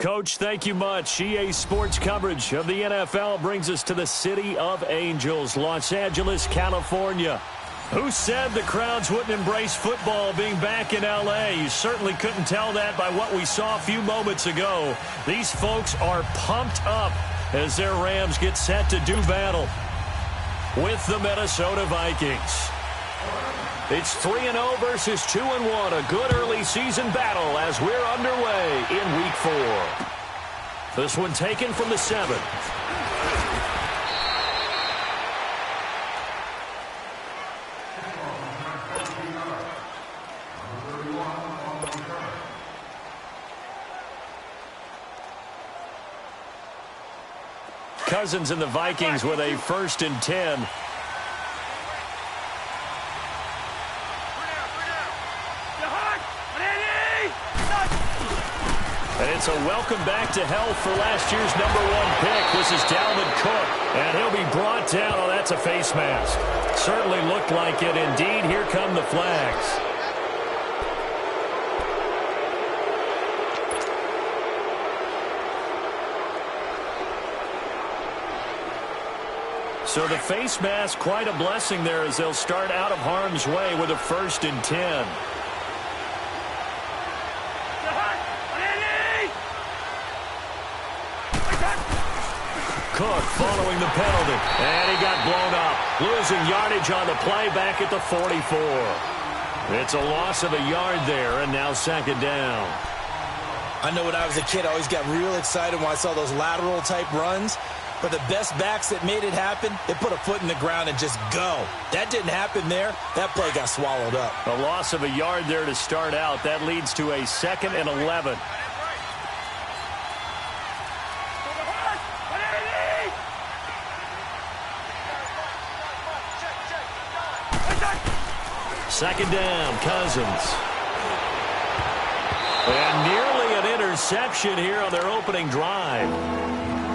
Coach, thank you much. EA Sports coverage of the NFL brings us to the City of Angels, Los Angeles, California. Who said the crowds wouldn't embrace football being back in L.A.? You certainly couldn't tell that by what we saw a few moments ago. These folks are pumped up as their Rams get set to do battle with the Minnesota Vikings. It's 3-0 versus 2-1, a good early season battle as we're underway in Week 4. This one taken from the 7. Cousins and the Vikings with a 1st and 10. And it's a welcome back to health for last year's #1 pick. This is Dalvin Cook, and he'll be brought down. Oh, that's a face mask. Certainly looked like it. Indeed, here come the flags. So the face mask, quite a blessing there as they'll start out of harm's way with a 1st and 10. Cook following the penalty, and he got blown up. Losing yardage on the play back at the 44. It's a loss of a yard there, and now 2nd down. I know when I was a kid, I always got real excited when I saw those lateral-type runs. But the best backs that made it happen, they put a foot in the ground and just go. That didn't happen there. That play got swallowed up. A loss of a yard there to start out. That leads to a 2nd and 11. Second down, Cousins. And nearly an interception here on their opening drive.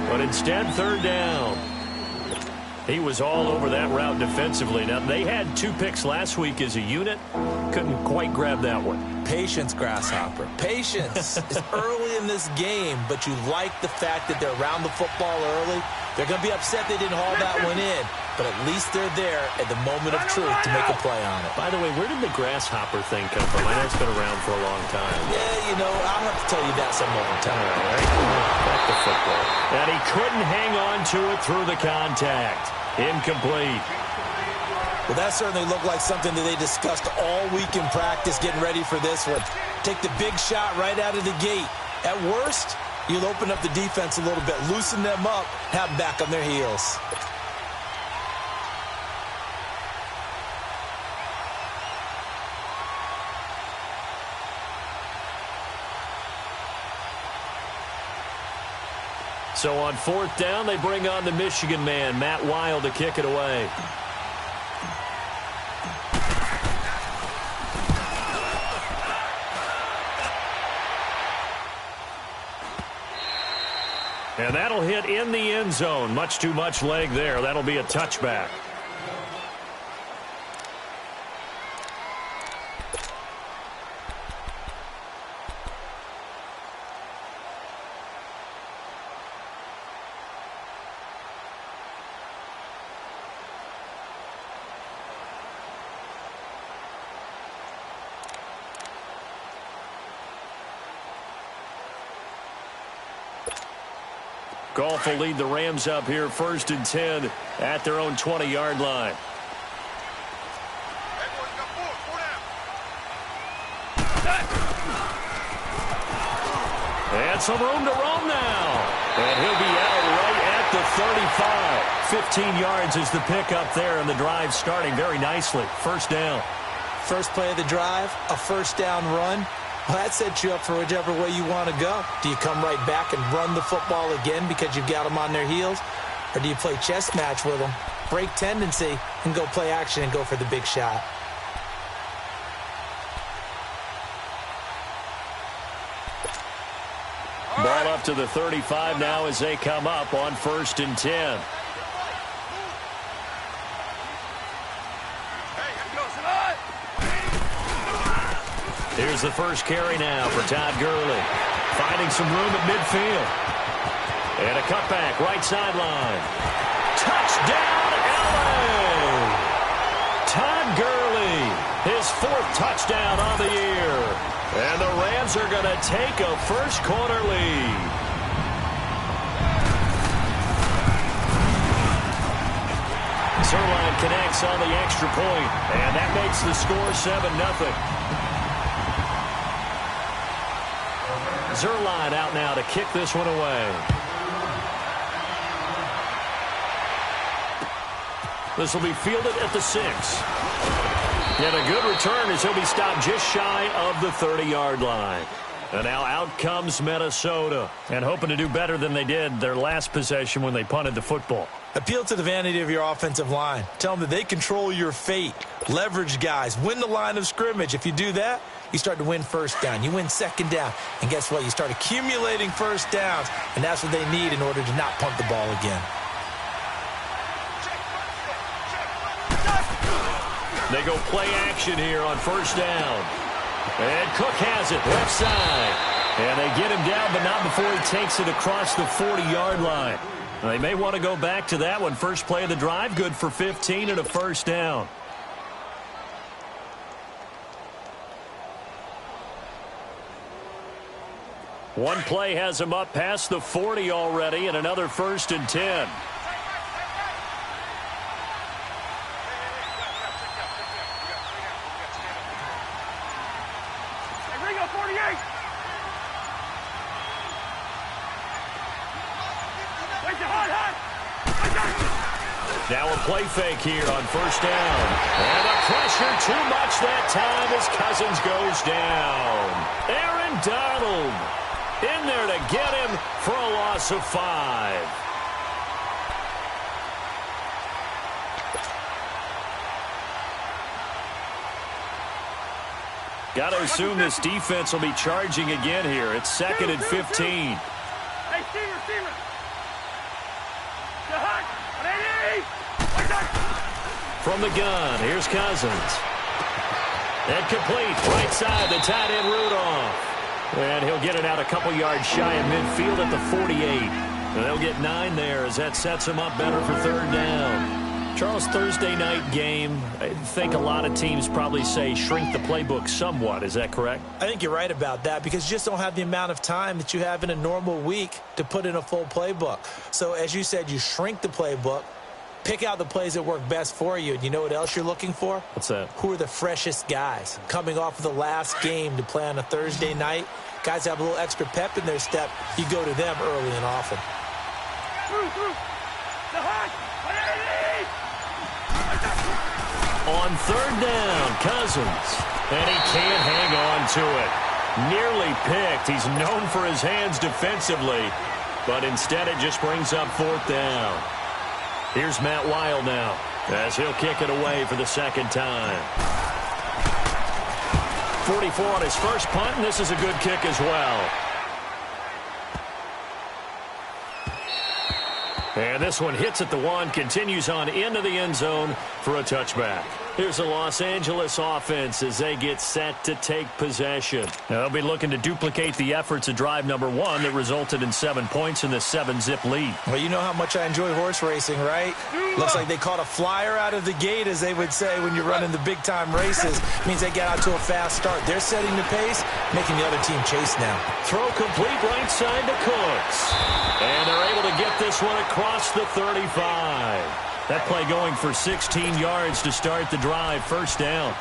But instead, 3rd down. He was all over that route defensively. Now, they had 2 picks last week as a unit. Couldn't quite grab that one. Patience, Grasshopper. Patience. It's early in this game, but you like the fact that they're around the football early. They're going to be upset they didn't haul that one in, but at least they're there at the moment of truth to make a play on it. By the way, where did the Grasshopper thing come from? I know it's been around for a long time. Yeah, you know, I'll have to tell you that some other time. All right. Back to football. And he couldn't hang on to it through the contact. Incomplete. Well, that certainly looked like something that they discussed all week in practice getting ready for this one. Take the big shot right out of the gate. At worst, you'll open up the defense a little bit, loosen them up, have them back on their heels. So on 4th down, they bring on the Michigan man, Matt Wild, to kick it away. And that'll hit in the end zone. Much too much leg there. That'll be a touchback. Goff will lead the Rams up here 1st and 10 at their own 20-yard line. And some room to roam now. And he'll be out right at the 35. 15 yards is the pickup there, and the drive starting very nicely. 1st down. First play of the drive, a 1st down run. Well, that sets you up for whichever way you want to go. Do you come right back and run the football again because you've got them on their heels? Or do you play chess match with them, break tendency, and go play action and go for the big shot? Ball up to the 35 now as they come up on 1st and 10. Here's the first carry now for Todd Gurley. Finding some room at midfield. And a cutback, right sideline. Touchdown, LA! Todd Gurley, his 4th touchdown on the year. And the Rams are going to take a first-quarter lead. Zerline connects on the extra point, and that makes the score 7-0. Zerline out now to kick this one away. This will be fielded at the 6. And a good return as he'll be stopped just shy of the 30-yard line. And now out comes Minnesota, and hoping to do better than they did their last possession when they punted the football. Appeal to the vanity of your offensive line. Tell them that they control your fate. Leverage guys. Win the line of scrimmage. If you do that, you start to win first down. You win second down. And guess what? You start accumulating first downs, and that's what they need in order to not punt the ball again. They go play action here on first down. And Cook has it left side. And they get him down, but not before he takes it across the 40-yard line. They may want to go back to that one. First play of the drive, good for 15 and a first down. One play has him up past the 40 already, and another 1st and 10. Now a play fake here on first down. And the pressure too much that time as Cousins goes down. Aaron Donald in there to get him for a loss of 5. Got to assume this defense will be charging again here. It's 2nd and 15. Hey, receiver. From the gun, here's Cousins. And complete, right side, the tight end Rudolph. And he'll get it out a couple yards shy of midfield at the 48. And they'll get 9 there as that sets them up better for 3rd down. Charles, Thursday night game, I think a lot of teams probably say shrink the playbook somewhat. Is that correct? I think you're right about that because you just don't have the amount of time that you have in a normal week to put in a full playbook. So as you said, you shrink the playbook. Pick out the plays that work best for you. And you know what else you're looking for? What's that? Who are the freshest guys? Coming off of the last game to play on a Thursday night, guys have a little extra pep in their step. You go to them early and often. On 3rd down, Cousins. And he can't hang on to it. Nearly picked. He's known for his hands defensively. But instead it just brings up 4th down. Here's Matt Weil now as he'll kick it away for the 2nd time. 44 on his first punt, and this is a good kick as well. And this one hits at the 1, continues on into the end zone for a touchback. Here's the Los Angeles offense as they get set to take possession. Now, they'll be looking to duplicate the efforts of drive number 1 that resulted in 7 points in the 7-zip lead. Well, you know how much I enjoy horse racing, right? Looks like they caught a flyer out of the gate, as they would say when you're running the big-time races. Means they get out to a fast start. They're setting the pace, making the other team chase now. Throw complete right side to Cooks. And they're able to get this one across the 35. That play going for 16 yards to start the drive. First down.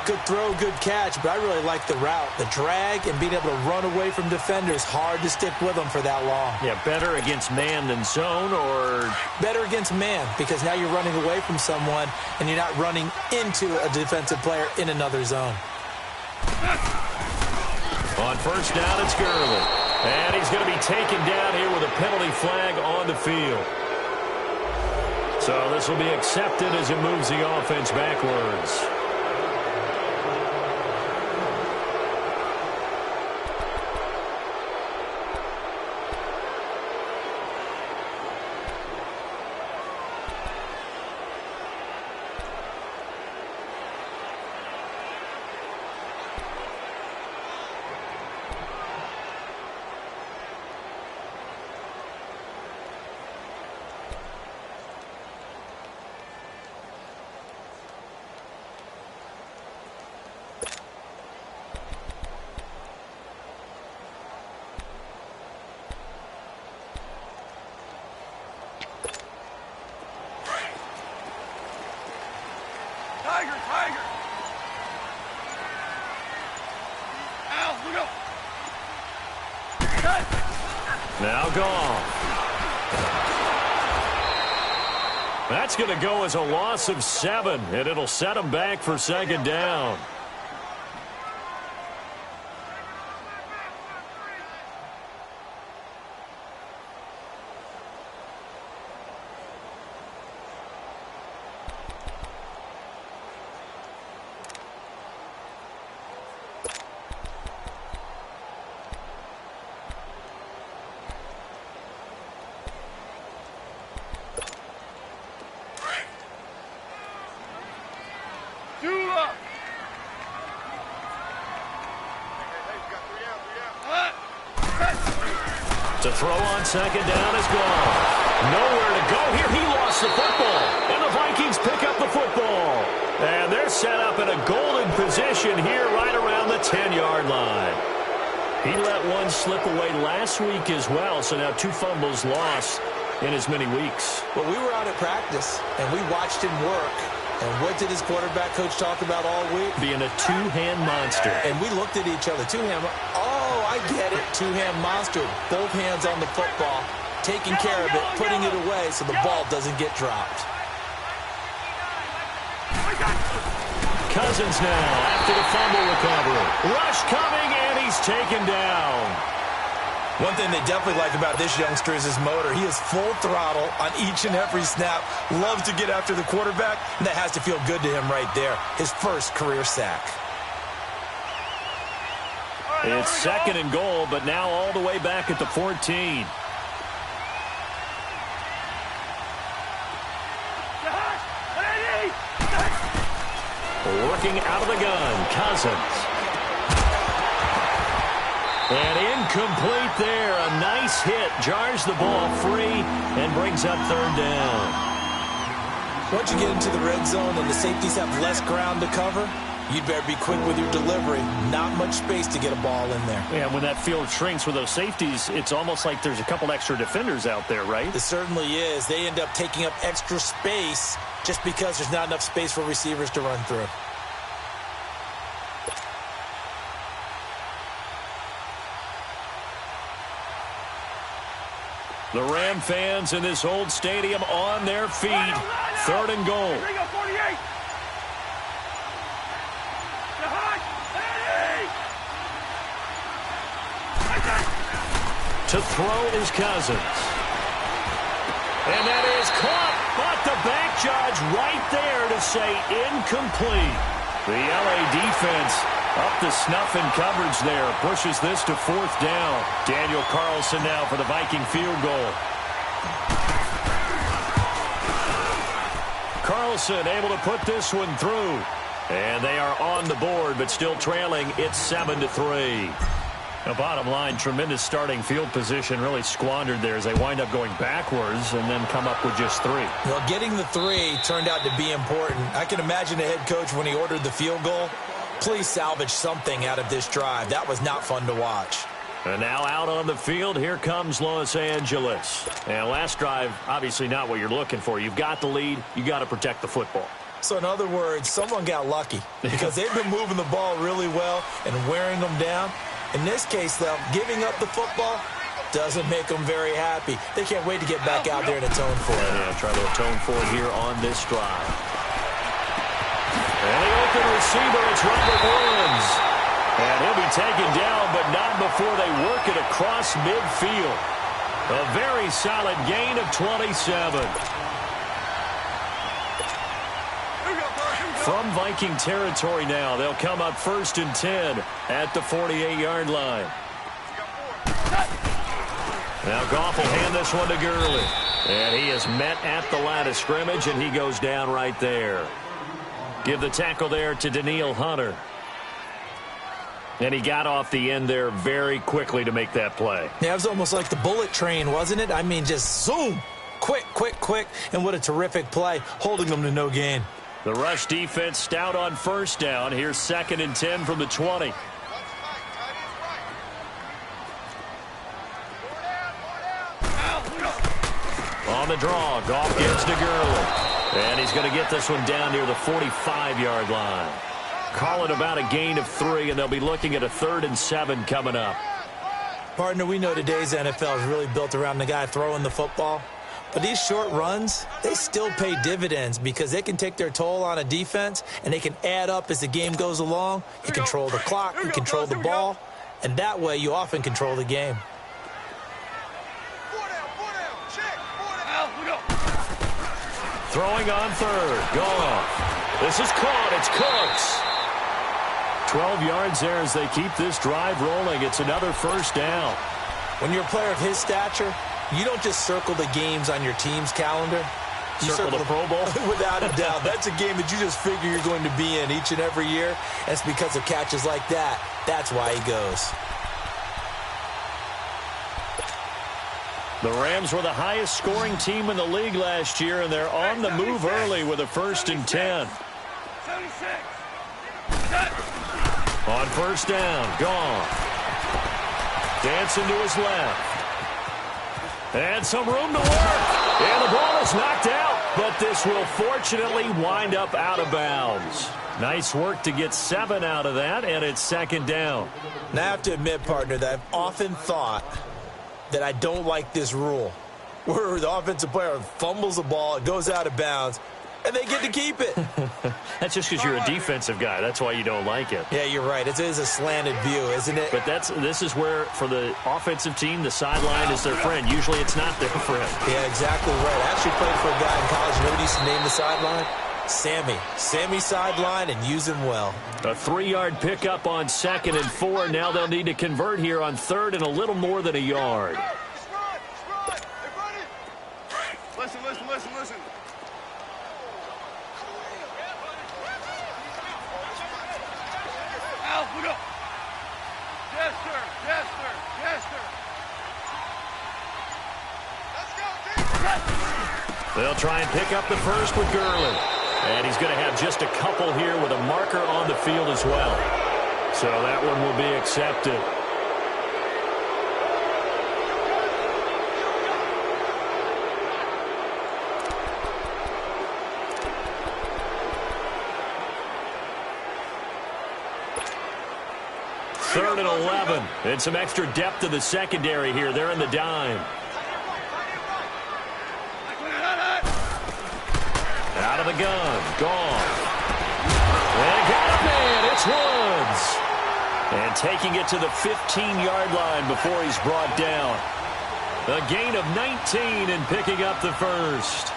Good throw, good catch, but I really like the route. The drag and being able to run away from defenders, hard to stick with them for that long. Yeah, better against man than zone, or? Better against man, because now you're running away from someone and you're not running into a defensive player in another zone. On first down, it's Gurley. And he's going to be taken down here with a penalty flag on the field. So this will be accepted as it moves the offense backwards. Now Goff. That's going to go as a loss of 7, and it'll set them back for second down. To throw on second down is gone. Nowhere to go here. He lost the football. And the Vikings pick up the football. And they're set up in a golden position here right around the 10-yard line. He let one slip away last week as well, so now 2 fumbles lost in as many weeks. Well, we were out at practice, and we watched him work. And what did his quarterback coach talk about all week? Being a two-hand monster. And we looked at each other. Two-hand. Oh, I get it. Two-hand monster. Both hands on the football, taking care of it, putting it away so the ball doesn't get dropped. Cousins now after the fumble recovery. Rush coming, and he's taken down. One thing they definitely like about this youngster is his motor. He is full throttle on each and every snap. Loves to get after the quarterback, and that has to feel good to him right there. His first career sack. It's second and goal, but now all the way back at the 14. Working out of the gun, Cousins. And incomplete there. A nice hit. Jars the ball free and brings up third down. Once you get into the red zone and the safeties have less ground to cover, you'd better be quick with your delivery. Not much space to get a ball in there. Yeah, when that field shrinks with those safeties, it's almost like there's a couple extra defenders out there, right? It certainly is. They end up taking up extra space just because there's not enough space for receivers to run through. The Ram fans in this old stadium on their feet. Third and goal. To throw is Cousins. And that is caught. But the back judge right there to say incomplete. The LA defense up to snuff in coverage there. Pushes this to fourth down. Daniel Carlson now for the Viking field goal. Carlson able to put this one through. And they are on the board, but still trailing. It's 7-3. The bottom line, tremendous starting field position, really squandered there as they wind up going backwards and then come up with just 3. Well, getting the 3 turned out to be important. I can imagine the head coach when he ordered the field goal. Please salvage something out of this drive. That was not fun to watch. And now out on the field, here comes Los Angeles. And last drive, obviously not what you're looking for. You've got the lead. You got to protect the football. So in other words, someone got lucky because they've been moving the ball really well and wearing them down. In this case, though, giving up the football doesn't make them very happy. They can't wait to get back out there and atone for it. Yeah, try to atone for it here on this drive. And the open receiver, it's Robert Woods. And he'll be taken down, but not before they work it across midfield. A very solid gain of 27. From Viking territory now, they'll come up 1st and 10 at the 48-yard line. Now Goff will hand this one to Gurley. And he is met at the line of scrimmage, and he goes down right there. Give the tackle there to Danielle Hunter. And he got off the end there very quickly to make that play. Yeah, it was almost like the bullet train, wasn't it? I mean, just zoom. Quick, quick, quick. And what a terrific play, holding them to no gain. The rush defense stout on first down. Here's 2nd and 10 from the 20. On the draw, Goff gives to Gurley. And he's going to get this one down near the 45-yard line. Call it about a gain of 3, and they'll be looking at a 3rd and 7 coming up. Partner, we know today's NFL is really built around the guy throwing the football. But these short runs, they still pay dividends because they can take their toll on a defense, and they can add up as the game goes along. You control the clock, you control the ball, and that way you often control the game. Throwing on third. Goff. This is caught. It's Cooks. 12 yards there as they keep this drive rolling. It's another first down. When you're a player of his stature, you don't just circle the games on your team's calendar. You circle the Pro Bowl? Without a doubt. That's a game that you just figure you're going to be in each and every year. And it's because of catches like that. That's why he goes. The Rams were the highest scoring team in the league last year, and they're on the move early with a 1st and 10. 76. On first down, Goff. Dancing to his left. And some room to work. And the ball is knocked out, but this will fortunately wind up out of bounds. Nice work to get 7 out of that, and it's 2nd down. Now, I have to admit, partner, that I've often thought that I don't like this rule, where the offensive player fumbles the ball, it goes out of bounds, and they get to keep it. That's just because you're a defensive guy. That's why you don't like it. Yeah, you're right. It is a slanted view, isn't it? But this is where, for the offensive team, the sideline is their friend. Usually it's not their friend. Yeah, exactly right. I actually played for a guy in college. You know what he used to name the sideline? Sammy. Sammy sideline, and use him well. A 3-yard pickup on 2nd and 4. Now they'll need to convert here on 3rd and a little more than a yard. Listen, listen, listen, listen. Al, look up. Yes, sir. Yes, sir. Yes, sir. Let's go, They'll try and pick up the first with Gurley. And he's going to have just a couple here with a marker on the field as well. So that one will be accepted. Third and 11. And some extra depth to the secondary here. They're in the dime. Out of the gun. Gone. And got a man. It's Woods. And taking it to the 15-yard line before he's brought down. A gain of 19 and picking up the first.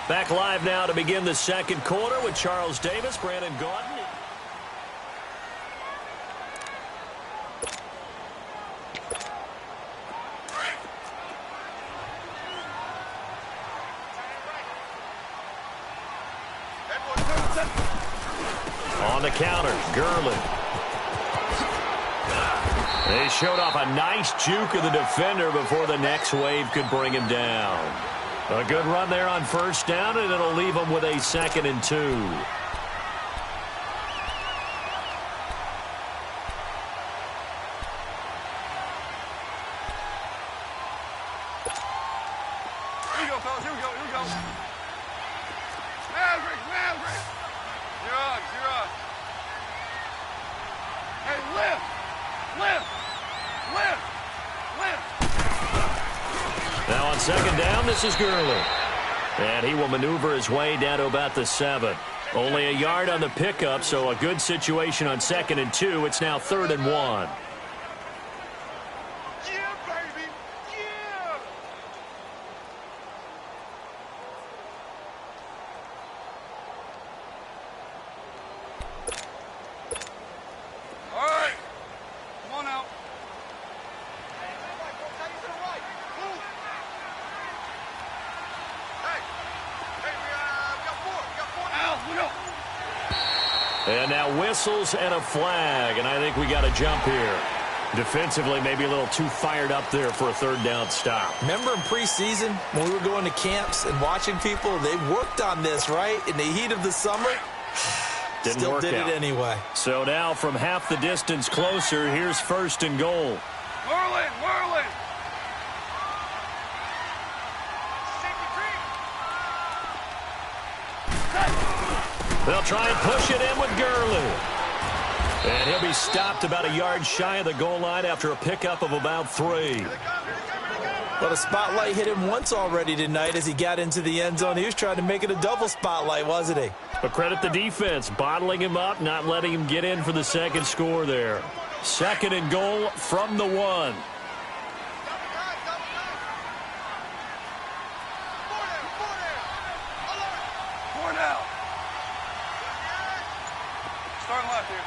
Back live now to begin the 2nd quarter with Charles Davis, Brandon Gaudin. On the counter, Gurley. They showed off a nice juke of the defender before the next wave could bring him down. A good run there on first down, and it'll leave them with a 2nd and 2. Here we go, fellas. Here we go. Here we go. Maverick, Maverick. You're on. You're on. Hey, lift. Lift. Lift. Lift. Now on 2nd down, this is Gurley. And he will maneuver his way down to about the 7. Only a yard on the pickup, so a good situation on 2nd and 2. It's now 3rd and 1. Yeah, baby. Yeah. All right. Come on out. And now whistles and a flag, and I think we got a jump here. Defensively, maybe a little too fired up there for a 3rd down stop. Remember in preseason when we were going to camps and watching people, they worked on this, right? In the heat of the summer. Didn't Still work did out. it anyway. So now from half the distance closer, here's 1st and goal. Whirling, whirling. They'll try and push it in with Gurley. And he'll be stopped about a yard shy of the goal line after a pickup of about 3. Well, the spotlight hit him once already tonight as he got into the end zone. He was trying to make it a double spotlight, wasn't he? But credit the defense, bottling him up, not letting him get in for the second score there. 2nd and goal from the 1. Starting left here.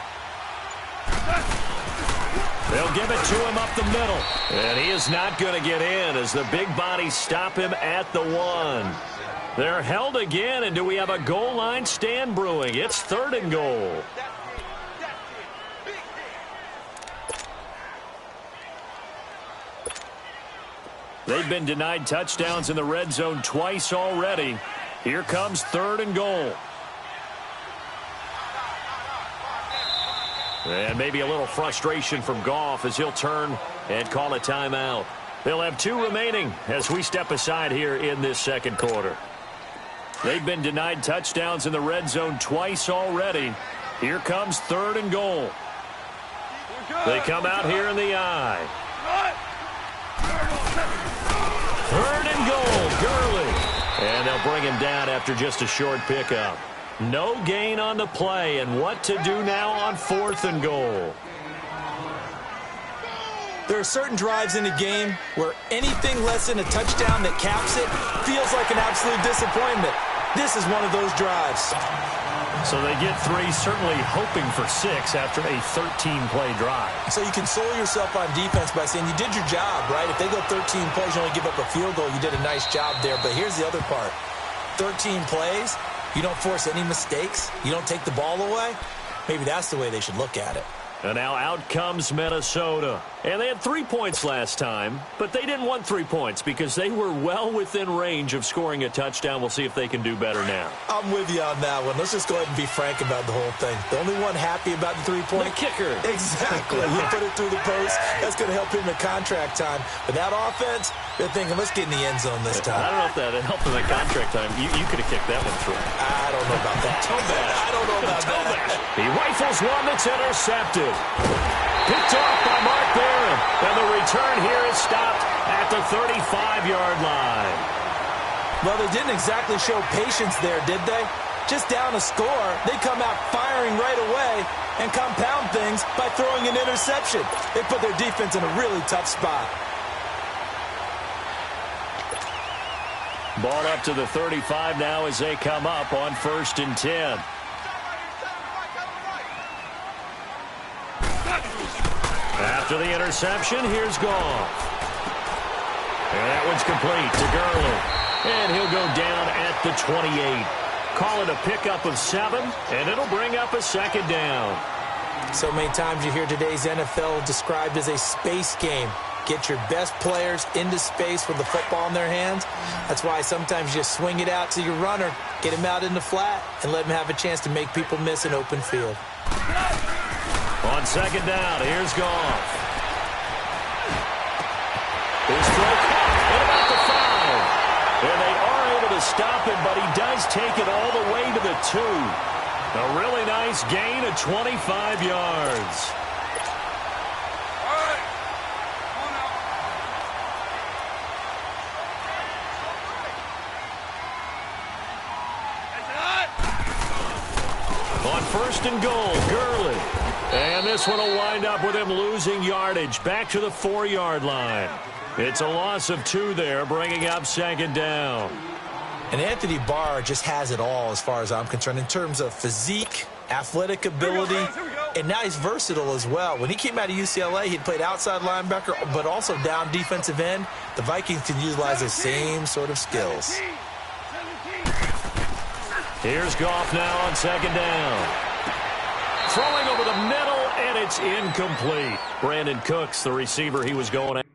They'll give it to him up the middle. And he is not going to get in as the big bodies stop him at the 1. They're held again, and do we have a goal line stand brewing? It's 3rd and goal. They've been denied touchdowns in the red zone twice already. Here comes 3rd and goal. And maybe a little frustration from Goff as he'll turn and call a timeout. They'll have 2 remaining as we step aside here in this second quarter. They've been denied touchdowns in the red zone twice already. Here comes 3rd and goal. They come out here in the eye. 3rd and goal, Gurley. And they'll bring him down after just a short pickup. No gain on the play, and what to do now on 4th and goal. There are certain drives in a game where anything less than a touchdown that caps it feels like an absolute disappointment. This is one of those drives. So they get 3, certainly hoping for 6 after a 13-play drive. So you console yourself on defense by saying you did your job, right? If they go 13 plays, you only give up a field goal, you did a nice job there. But here's the other part. 13 plays, you don't force any mistakes, you don't take the ball away. Maybe that's the way they should look at it. And now out comes Minnesota. And they had 3 points last time, but they didn't want 3 points because they were well within range of scoring a touchdown. We'll see if they can do better now. I'm with you on that one. Let's just go ahead and be frank about the whole thing. The only one happy about the 3-point. The kicker. Exactly. You put it through the post. That's going to help him in contract time. But that offense, they're thinking, let's get in the end zone this time. I don't know if that helped in the contract time. You could have kicked that one through. I don't know about that. I don't know about that. He rifles one that's intercepted. Picked off by Mark Barron. And the return here is stopped at the 35-yard line. Well, they didn't exactly show patience there, did they? Just down a score, they come out firing right away and compound things by throwing an interception. They put their defense in a really tough spot. Ball up to the 35 now as they come up on 1st and 10. After the interception, here's Goff. And that one's complete to Gurley. And he'll go down at the 28. Call it a pickup of 7, and it'll bring up a 2nd down. So many times you hear today's NFL described as a space game. Get your best players into space with the football in their hands. That's why sometimes you swing it out to your runner, get him out in the flat, and let him have a chance to make people miss an open field. On 2nd down, here's Goff. His throw caught at about the 5. And they are able to stop him, but he does take it all the way to the 2. A really nice gain of 25 yards. All right. Come on now. On 1st and goal, Gurley. And this one will wind up with him losing yardage back to the 4-yard line. It's a loss of 2 there, bringing up 2nd down. And Anthony Barr just has it all as far as I'm concerned in terms of physique, athletic ability, and now he's versatile as well. When he came out of UCLA, he'd played outside linebacker, but also down defensive end. The Vikings can utilize the same sort of skills. Here's Goff now on 2nd down. Throwing over the middle, and it's incomplete. Brandon Cooks, the receiver he was going at.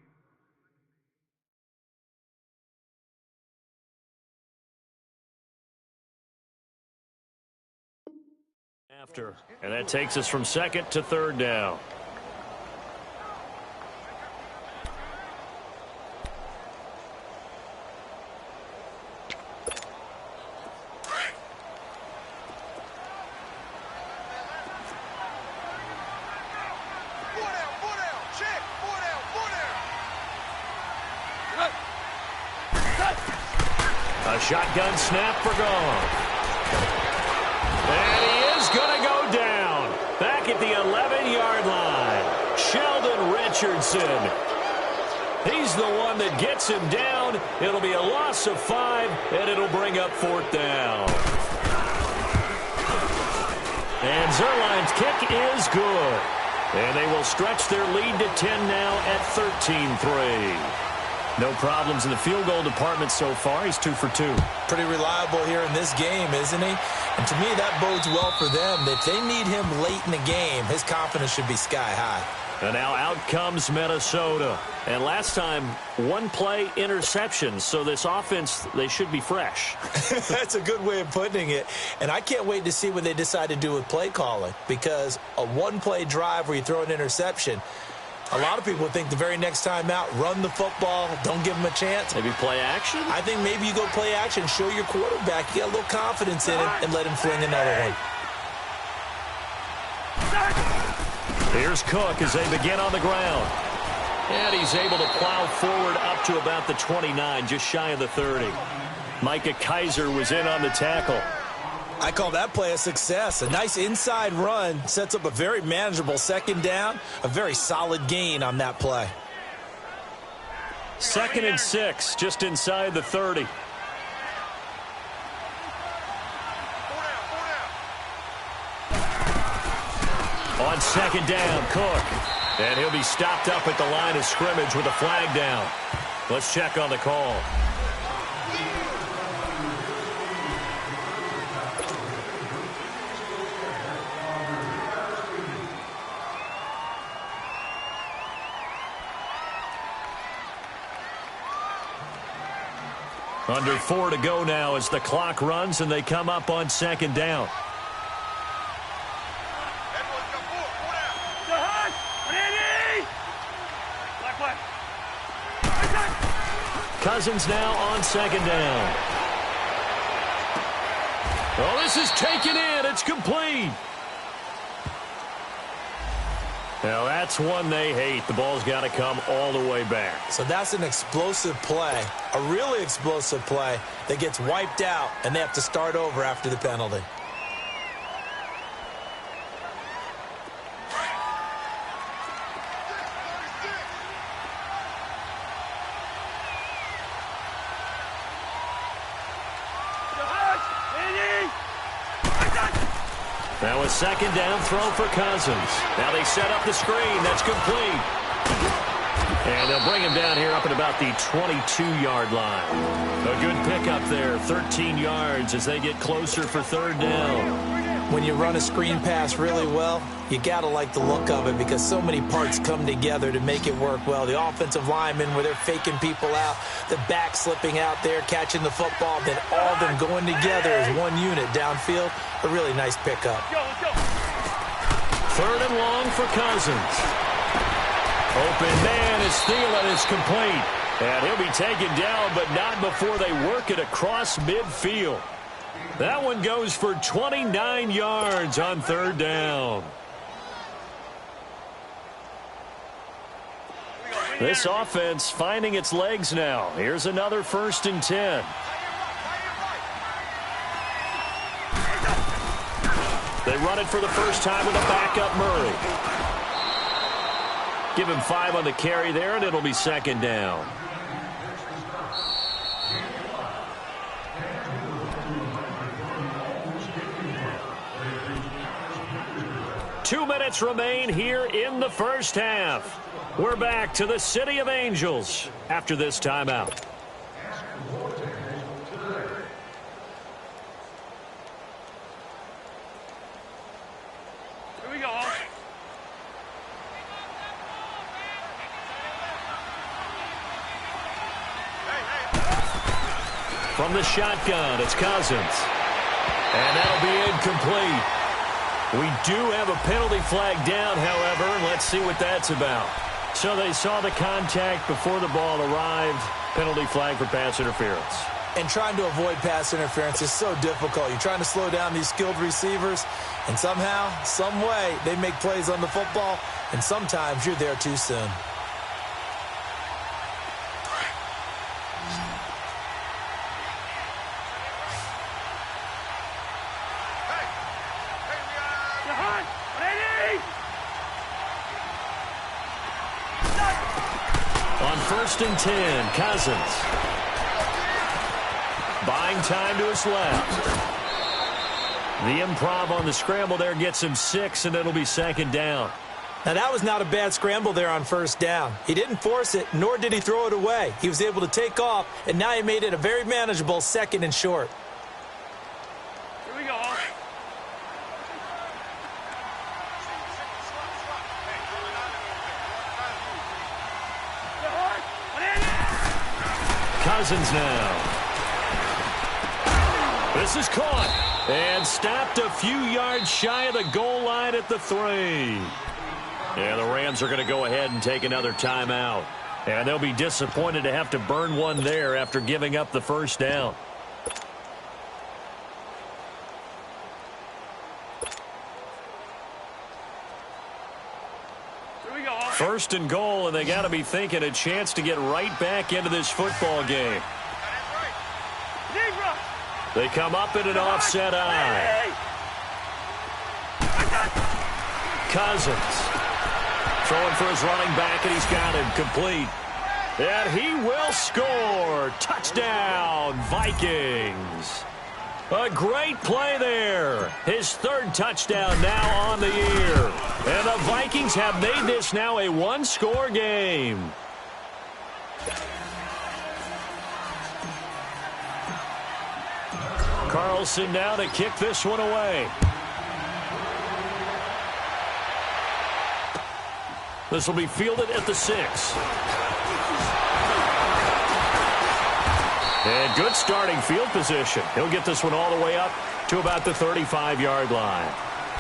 after. And that takes us from second to third down. A shotgun snap for Goff. And he is going to go down. Back at the 11-yard line. Sheldon Richardson. He's the one that gets him down. It'll be a loss of 5, and it'll bring up fourth down. And Zerline's kick is good. And they will stretch their lead to 10 now at 13-3. No problems in the field goal department so far. He's 2 for 2. Pretty reliable here in this game, isn't he? And to me, that bodes well for them. If they need him late in the game, his confidence should be sky high. And now out comes Minnesota. And last time, one play interception. So this offense, they should be fresh. That's a good way of putting it. And I can't wait to see what they decide to do with play calling. Because a one-play drive where you throw an interception, a lot of people think the very next time out, run the football, don't give them a chance. Maybe play action? I think maybe you go play action, show your quarterback you got a little confidence in him, and let him fling another one. Here's Cook as they begin on the ground. And he's able to plow forward up to about the 29, just shy of the 30. Micah Kaiser was in on the tackle. I call that play a success. A nice inside run sets up a very manageable second down, a very solid gain on that play. 2nd and 6, just inside the 30. On second down, Cook. And he'll be stopped up at the line of scrimmage with a flag down. Let's check on the call. Under 4 to go now as the clock runs and they come up on second down. Cousins now on second down. Oh, this is taken in. It's complete. Now, that's one they hate. The ball's got to come all the way back. So that's an explosive play, a really explosive play that gets wiped out, and they have to start over after the penalty. Now a second down throw for Cousins. Now they set up the screen. That's complete. And they'll bring him down here up at about the 22-yard line. A good pickup there, 13 yards as they get closer for third down. When you run a screen pass really well, you got to like the look of it because so many parts come together to make it work well. The offensive linemen where they're faking people out, the back slipping out there, catching the football, then all of them going together as one unit downfield. A really nice pickup. Third and long for Cousins. Open man is Thielen is complete. And he'll be taken down, but not before they work it across midfield. That one goes for 29 yards on third down. This offense finding its legs now. Here's another 1st and 10. They run it for the first time with a backup Murray. Give him 5 on the carry there, and it'll be second down. Two minutes remain here in the first half. We're back to the City of Angels after this timeout. Here we go. From the shotgun, it's Cousins. And that'll be incomplete. We do have a penalty flag down, however. Let's see what that's about. So they saw the contact before the ball arrived. Penalty flag for pass interference. And trying to avoid pass interference is so difficult. You're trying to slow down these skilled receivers, and somehow, some way, they make plays on the football, and sometimes you're there too soon. On 1st and 10, Cousins. Buying time to his left. The improv on the scramble there gets him 6, and it'll be 2nd down. Now, that was not a bad scramble there on 1st down. He didn't force it, nor did he throw it away. He was able to take off, and now he made it a very manageable 2nd and short. Here we go. Cousins now. This is caught and stopped a few yards shy of the goal line at the 3. And the Rams are going to go ahead and take another timeout. And they'll be disappointed to have to burn one there after giving up the 1st down. Here we go. 1st and goal, and they got to be thinking a chance to get right back into this football game. They come up in an offset eye. Cousins throwing for his running back, and he's got him complete. And he will score. Touchdown, Vikings. A great play there. His 3rd touchdown now on the year. And the Vikings have made this now a one-score game. Carlson now to kick this one away. This will be fielded at the 6. And good starting field position. He'll get this one all the way up to about the 35-yard line.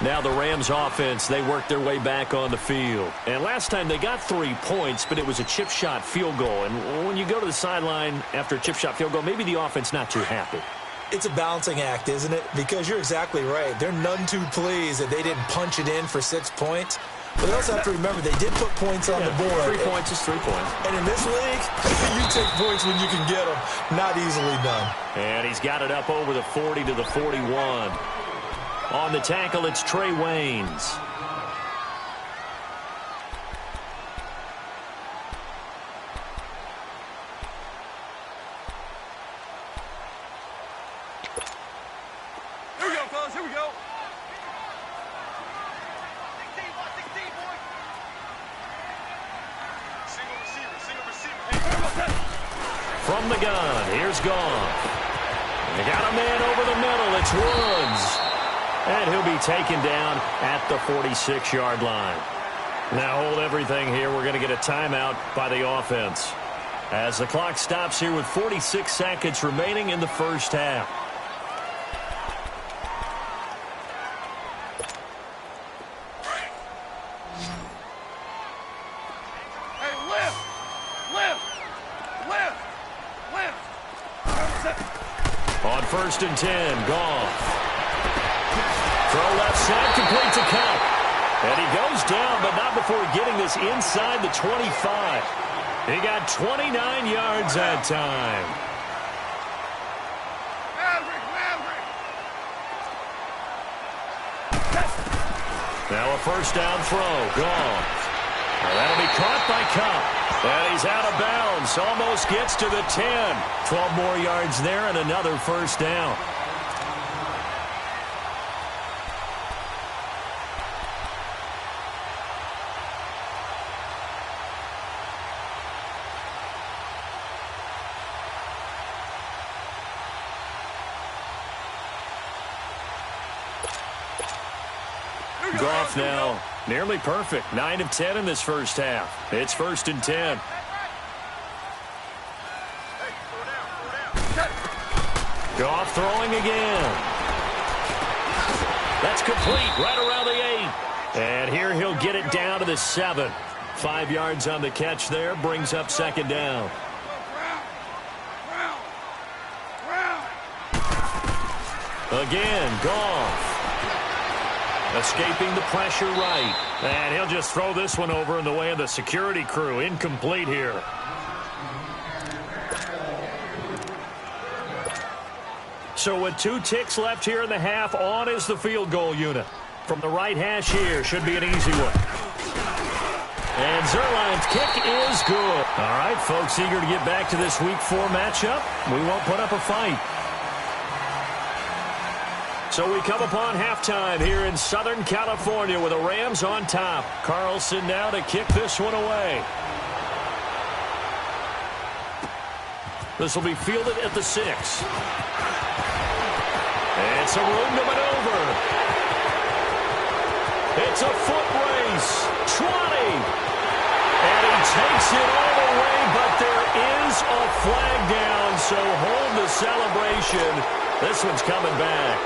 Now the Rams offense, they work their way back on the field. And last time they got 3 points, but it was a chip shot field goal. And when you go to the sideline after a chip shot field goal, maybe the offense not too happy. It's a balancing act, isn't it? Because you're exactly right. They're none too pleased that they didn't punch it in for 6 points. But they also have to remember they did put points on the board. 3 points is 3 points. And in this league, you take points when you can get them. Not easily done. And he's got it up over the 40 to the 41. On the tackle, it's Trey Waynes. Here we go, fellas. Here we go. From the gun, here's Goff. They got a man over the middle. It's Woods. And he'll be taken down at the 46-yard line. Now hold everything here. We're going to get a timeout by the offense. As the clock stops here with 46 seconds remaining in the 1st half. Hey, lift! Lift! Lift! Lift! On 1st and 10, Goff. Throw left side, complete to Cup. And he goes down, but not before getting this inside the 25. He got 29 yards that time. Maverick! Now a 1st down throw. Goff. That'll be caught by Cup. And he's out of bounds. Almost gets to the 10. 12 more yards there and another 1st down. Goff now nearly perfect. 9 of 10 in this 1st half. It's 1st and 10. Goff throwing again. That's complete right around around the 8. And here he'll get it down to the 7. 5 yards on the catch there, brings up second down. Again, Goff. Escaping the pressure right. And he'll just throw this one over in the way of the security crew. Incomplete here. So with 2 ticks left here in the half, on is the field goal unit. From the right hash here, should be an easy one. And Zerline's kick is good. All right, folks, eager to get back to this Week 4 matchup. We won't put up a fight. So we come upon halftime here in Southern California with the Rams on top. Carlson now to kick this one away. This will be fielded at the 6. It's a room to maneuver. It's a foot race. 20. And he takes it all the way, but there is a flag down, so hold the celebration. This one's coming back.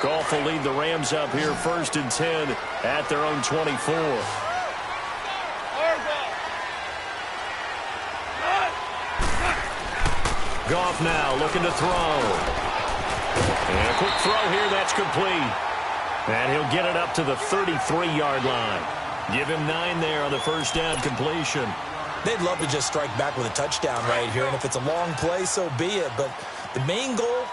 Goff will lead the Rams up here 1st and 10 at their own 24. Goff now looking to throw. And a quick throw here, that's complete. And he'll get it up to the 33-yard line. Give him 9 there on the first down completion. They'd love to just strike back with a touchdown right here, and if it's a long play, so be it. But the main goal,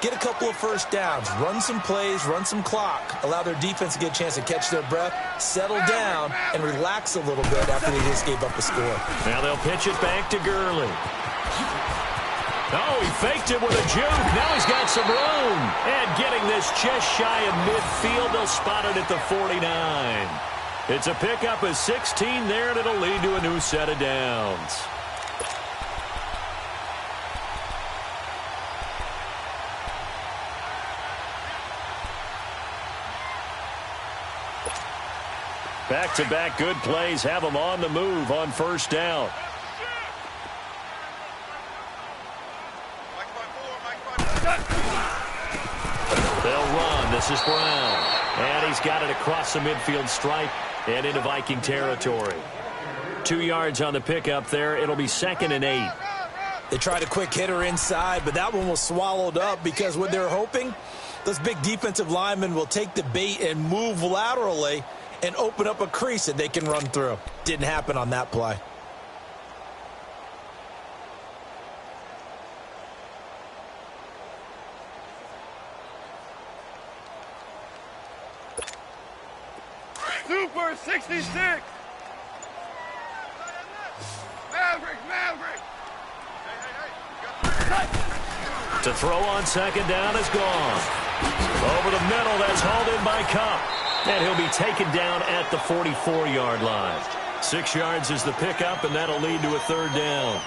get a couple of first downs, run some plays, run some clock, allow their defense to get a chance to catch their breath, settle down, and relax a little bit after they just gave up a score. Now they'll pitch it back to Gurley. Oh, he faked it with a juke. Now he's got some room. And getting this just shy of midfield, they'll spot it at the 49. It's a pickup of 16 there, and it'll lead to a new set of downs. Back-to-back good plays have them on the move on first down. They'll run. This is Brown. And he's got it across the midfield stripe and into Viking territory. 2 yards on the pickup there. It'll be 2nd and 8. They tried a quick hitter inside, but that one was swallowed up because what they're hoping, those big defensive linemen will take the bait and move laterally and open up a crease that they can run through. Didn't happen on that play. Super 66. Maverick. Hey. To throw on second down is gone. Over the middle, that's hauled in by Cup. And he'll be taken down at the 44-yard line. 6 yards is the pickup, and that'll lead to a 3rd down.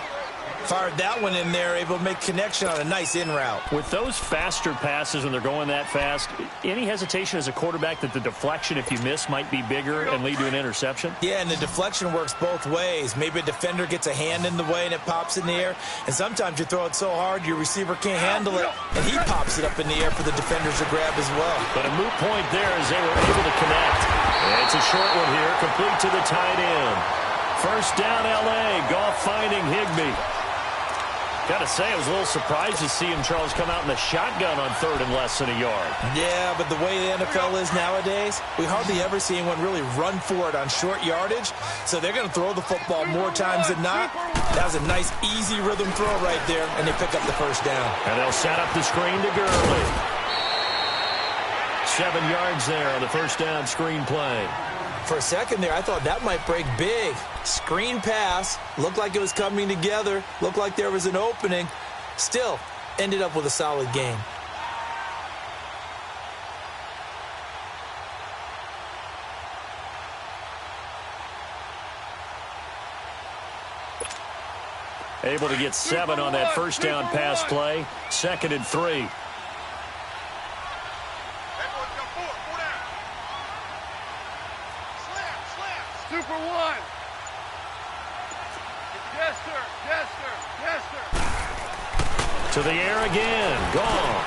Fired that one in there, able to make connection on a nice in route. With those faster passes when they're going that fast, any hesitation as a quarterback that the deflection, if you miss, might be bigger and lead to an interception? Yeah, and the deflection works both ways. Maybe a defender gets a hand in the way and it pops in the air. And sometimes you throw it so hard your receiver can't handle it, and he pops it up in the air for the defenders to grab as well. But a moot point there as they were able to connect. And it's a short one here, complete to the tight end. First down, L.A. Goff finding Higbee. Got to say, I was a little surprised to see him, Charles, come out in the shotgun on 3rd and less than a yard. Yeah, but the way the NFL is nowadays, we hardly ever see anyone really run for it on short yardage. So they're going to throw the football more times than not. That was a nice, easy rhythm throw right there, and they pick up the first down. And they'll set up the screen to Gurley. 7 yards there on the first down screen play. For a second there, I thought that might break big. Screen pass, looked like it was coming together, looked like there was an opening. Still, ended up with a solid game. Able to get 7 on that first down pass play. 2nd and 3. Super 1. Yes, sir. Yes, sir. Yes, sir. To the air again. Goff.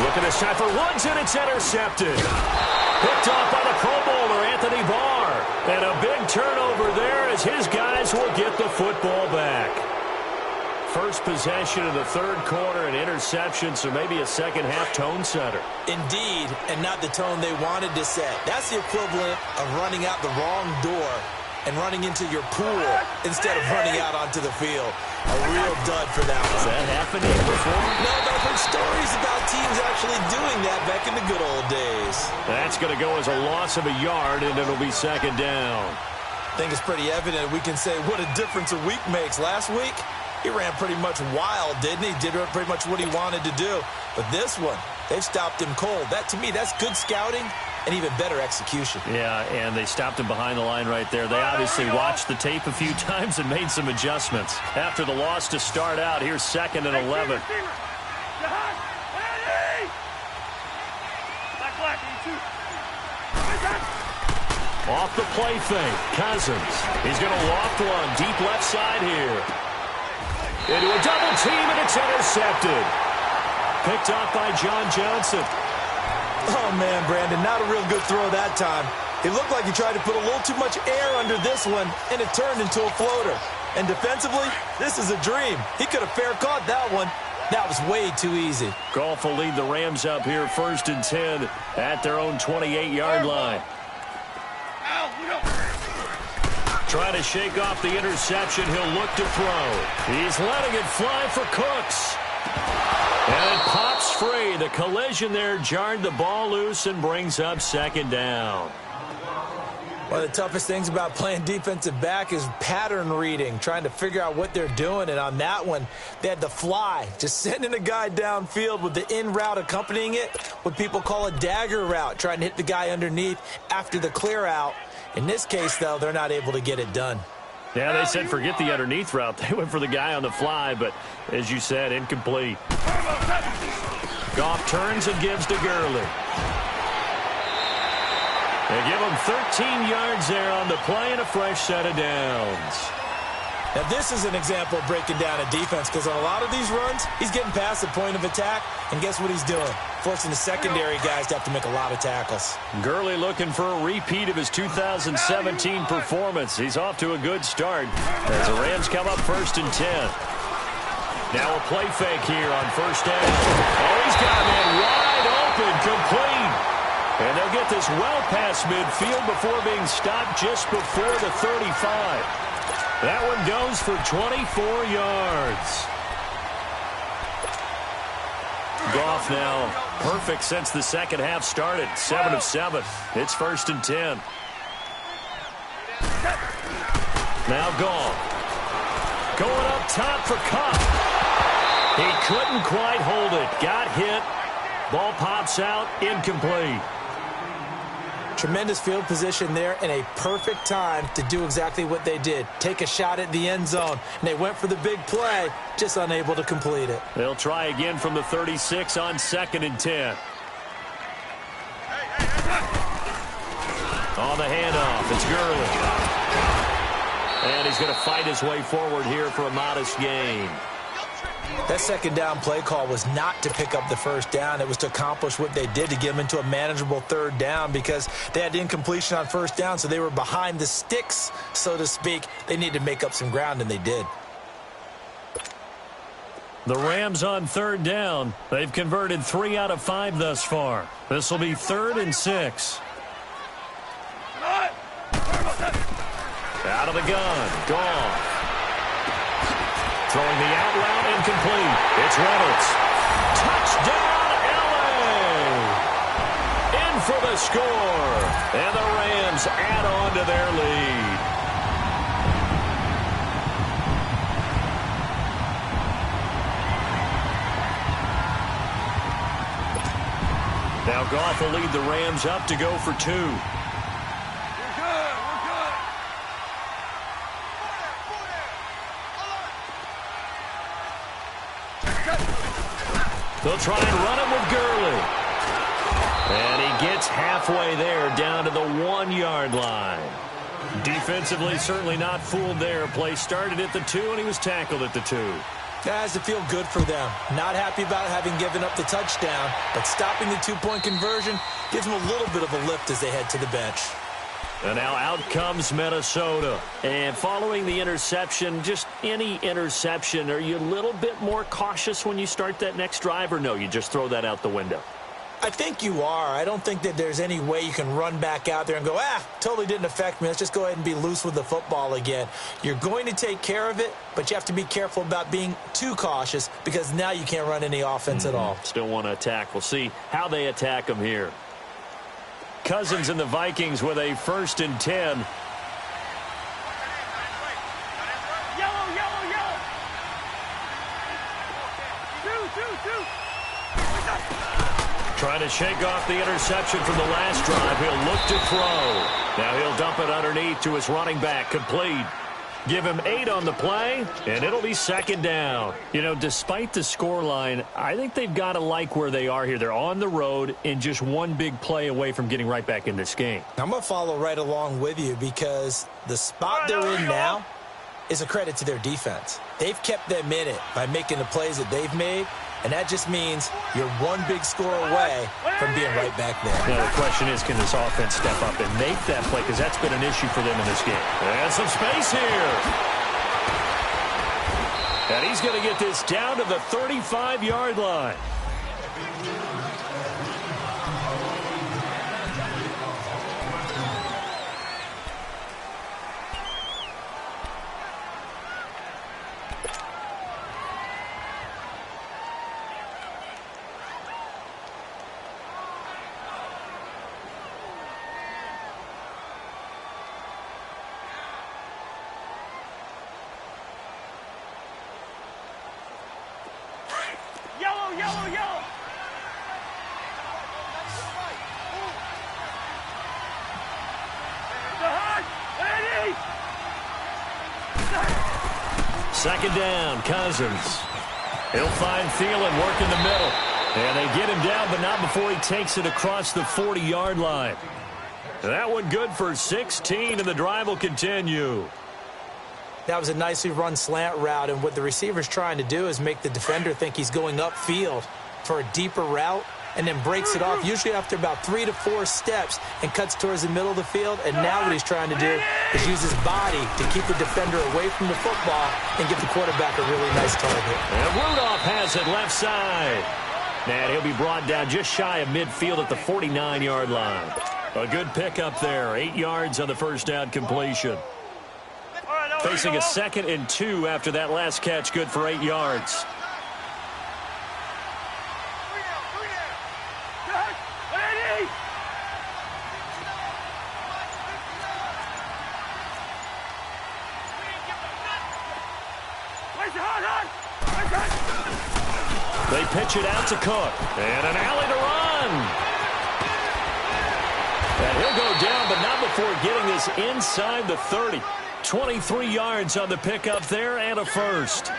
Looking this time for Woods, and it's intercepted. Picked off by the Pro Bowler, Anthony Barr. And a big turnover there as his guys will get the football back. First possession of the third quarter, an interception, so maybe a second-half tone setter. Indeed, and not the tone they wanted to set. That's the equivalent of running out the wrong door and running into your pool instead of running out onto the field. A real dud for that one. Has that happened here before? No, but I've heard stories about teams actually doing that back in the good old days. That's going to go as a loss of a yard, and it'll be second down. I think it's pretty evident we can say what a difference a week makes. Last week, he ran pretty much wild, didn't he? Did pretty much what he wanted to do. But this one, they've stopped him cold. That, to me, that's good scouting and even better execution. Yeah, and they stopped him behind the line right there. They obviously watched the tape a few times and made some adjustments. After the loss to start out, here's second and 11. Off the play fake, Cousins. He's going to loft one deep left side here. Into a double team, and it's intercepted. Picked off by John Johnson. Oh, man, Brandon, not a real good throw that time. It looked like he tried to put a little too much air under this one, and it turned into a floater. And defensively, this is a dream. He could have fair caught that one. That was way too easy. Goff will lead the Rams up here first and 10 at their own 28-yard line. Trying to shake off the interception. He'll look to throw. He's letting it fly for Cooks. And it pops free. The collision there jarred the ball loose and brings up second down. One of the toughest things about playing defensive back is pattern reading, trying to figure out what they're doing. And on that one, they had the fly, just sending a guy downfield with the in route accompanying it, what people call a dagger route, trying to hit the guy underneath after the clear out. In this case, though, they're not able to get it done. Yeah, they said forget the underneath route. They went for the guy on the fly, but as you said, incomplete. Goff turns and gives to Gurley. They give him 13 yards there on the play and a fresh set of downs. Now, this is an example of breaking down a defense, because on a lot of these runs, he's getting past the point of attack, and guess what he's doing? Forcing the secondary guys to have to make a lot of tackles. Gurley looking for a repeat of his 2017 performance. He's off to a good start as the Rams come up first and 10. Now a play fake here on first down. Oh, he's got a man wide open, complete. And they'll get this well past midfield before being stopped just before the 35. That one goes for 24 yards. Goff now perfect since the second half started. 7 of 7. It's first and 10. Now Goff. Going up top for Kupp. He couldn't quite hold it. Got hit. Ball pops out. Incomplete. Tremendous field position there and a perfect time to do exactly what they did. Take a shot at the end zone. And they went for the big play, just unable to complete it. They'll try again from the 36 on second and 10. On the handoff, it's Gurley. And he's going to fight his way forward here for a modest gain. That second down play call was not to pick up the first down. It was to accomplish what they did, to get them into a manageable third down, because they had incompletion on first down, so they were behind the sticks, so to speak. They needed to make up some ground, and they did. The Rams on third down. They've converted 3 out of 5 thus far. This will be 3rd and 6. Out of the gun. Goff. Throwing the out route, incomplete. It's Reynolds. Touchdown, L.A. In for the score. And the Rams add on to their lead. Now Goff will lead the Rams up to go for 2. They'll try and run him with Gurley. And he gets halfway there, down to the 1-yard line. Defensively, certainly not fooled there. Play started at the 2, and he was tackled at the 2. That has to feel good for them. Not happy about having given up the touchdown, but stopping the two-point conversion gives them a little bit of a lift as they head to the bench. And now out comes Minnesota. And following the interception, just any interception, are you a little bit more cautious when you start that next drive, or no, you just throw that out the window? I think you are. I don't think that there's any way you can run back out there and go, totally didn't affect me. Let's just go ahead and be loose with the football again. You're going to take care of it, but you have to be careful about being too cautious because now you can't run any offense at all. Still want to attack. We'll see how they attack them here. Cousins and the Vikings with a 1st and 10. Yellow, yellow, yellow. Two. Trying to shake off the interception from the last drive. He'll look to throw. Now he'll dump it underneath to his running back. Complete. Give him 8 on the play, and it'll be 2nd down. You know, despite the scoreline, I think they've got to like where they are here. They're on the road and just one big play away from getting right back in this game. I'm going to follow right along with you because the spot they're in now is a credit to their defense. They've kept them in it by making the plays that they've made, and that just means you're one big score away from being right back there. Now, the question is, can this offense step up and make that play? Because that's been an issue for them in this game. And some space here. And he's going to get this down to the 35-yard line. Yellow. Second down, Cousins. He'll find Thielen, work in the middle. And they get him down, but not before he takes it across the 40-yard line. That one good for 16, and the drive will continue. That was a nicely run slant route, and what the receiver's trying to do is make the defender think he's going upfield for a deeper route and then breaks it off, usually after about 3 to 4 steps, and cuts towards the middle of the field. And now what he's trying to do is use his body to keep the defender away from the football and give the quarterback a really nice target. And Rudolph has it left side. And he'll be brought down just shy of midfield at the 49-yard line. A good pickup there, 8 yards on the first down completion. Facing a 2nd and 2 after that last catch, good for 8 yards. They pitch it out to Cook. And an alley to run. And he'll go down, but not before getting this inside the 30. 23 yards on the pickup there and a first.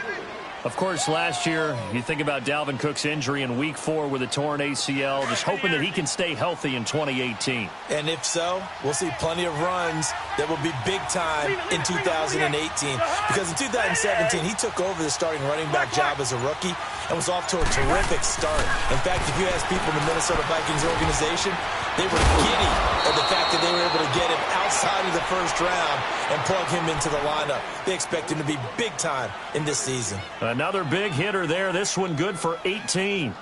Of course, last year, you think about Dalvin Cook's injury in Week 4 with a torn ACL, just hoping that he can stay healthy in 2018. And if so, we'll see plenty of runs that will be big time in 2018. Because in 2017, he took over the starting running back job as a rookie and was off to a terrific start. In fact, if you ask people in the Minnesota Vikings organization, they were giddy at the fact that they were able to get him outside of the first round and plug him into the lineup. They expect him to be big time in this season. Another big hitter there. This one good for 18.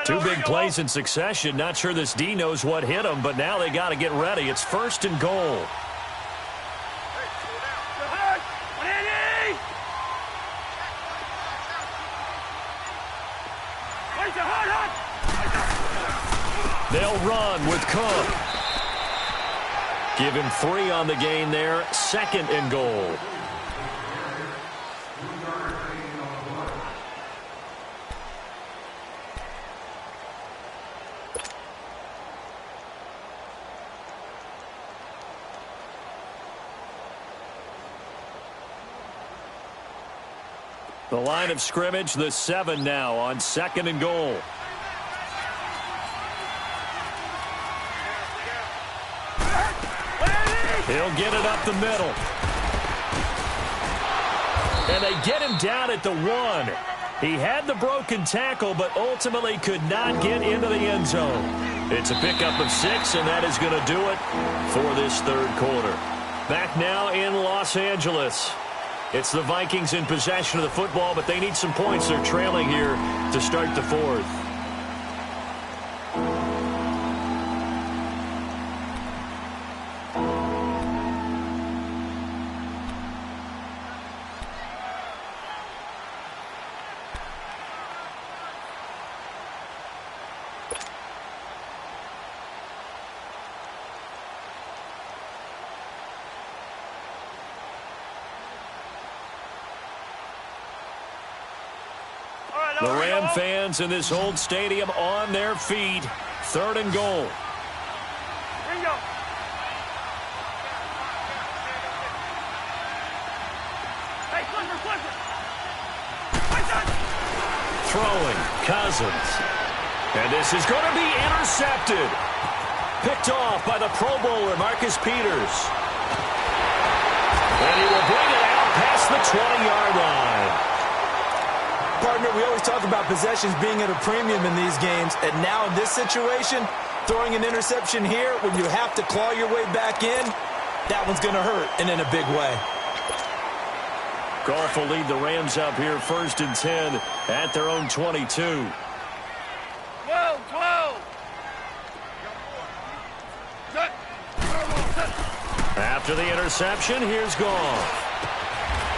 Two big plays in succession. Not sure this D knows what hit him, but now they got to get ready. It's 1st and goal. They'll run with Cook. Give him 3 on the gain there. 2nd and goal. The line of scrimmage, the 7 now on 2nd and goal. He'll get it up the middle. And they get him down at the 1. He had the broken tackle, but ultimately could not get into the end zone. It's a pickup of 6, and that is going to do it for this third quarter. Back now in Los Angeles. It's the Vikings in possession of the football, but they need some points. They're trailing here to start the fourth. The Ram fans in this old stadium on their feet. 3rd and goal. Throwing, Cousins. And this is going to be intercepted. Picked off by the Pro Bowler, Marcus Peters. And he will bring it out past the 20-yard line. Partner, we always talk about possessions being at a premium in these games, and now in this situation, throwing an interception here when you have to claw your way back in, that one's going to hurt, and in a big way. Goff will lead the Rams up here 1st and 10 at their own 22. 12. After the interception, here's Goff.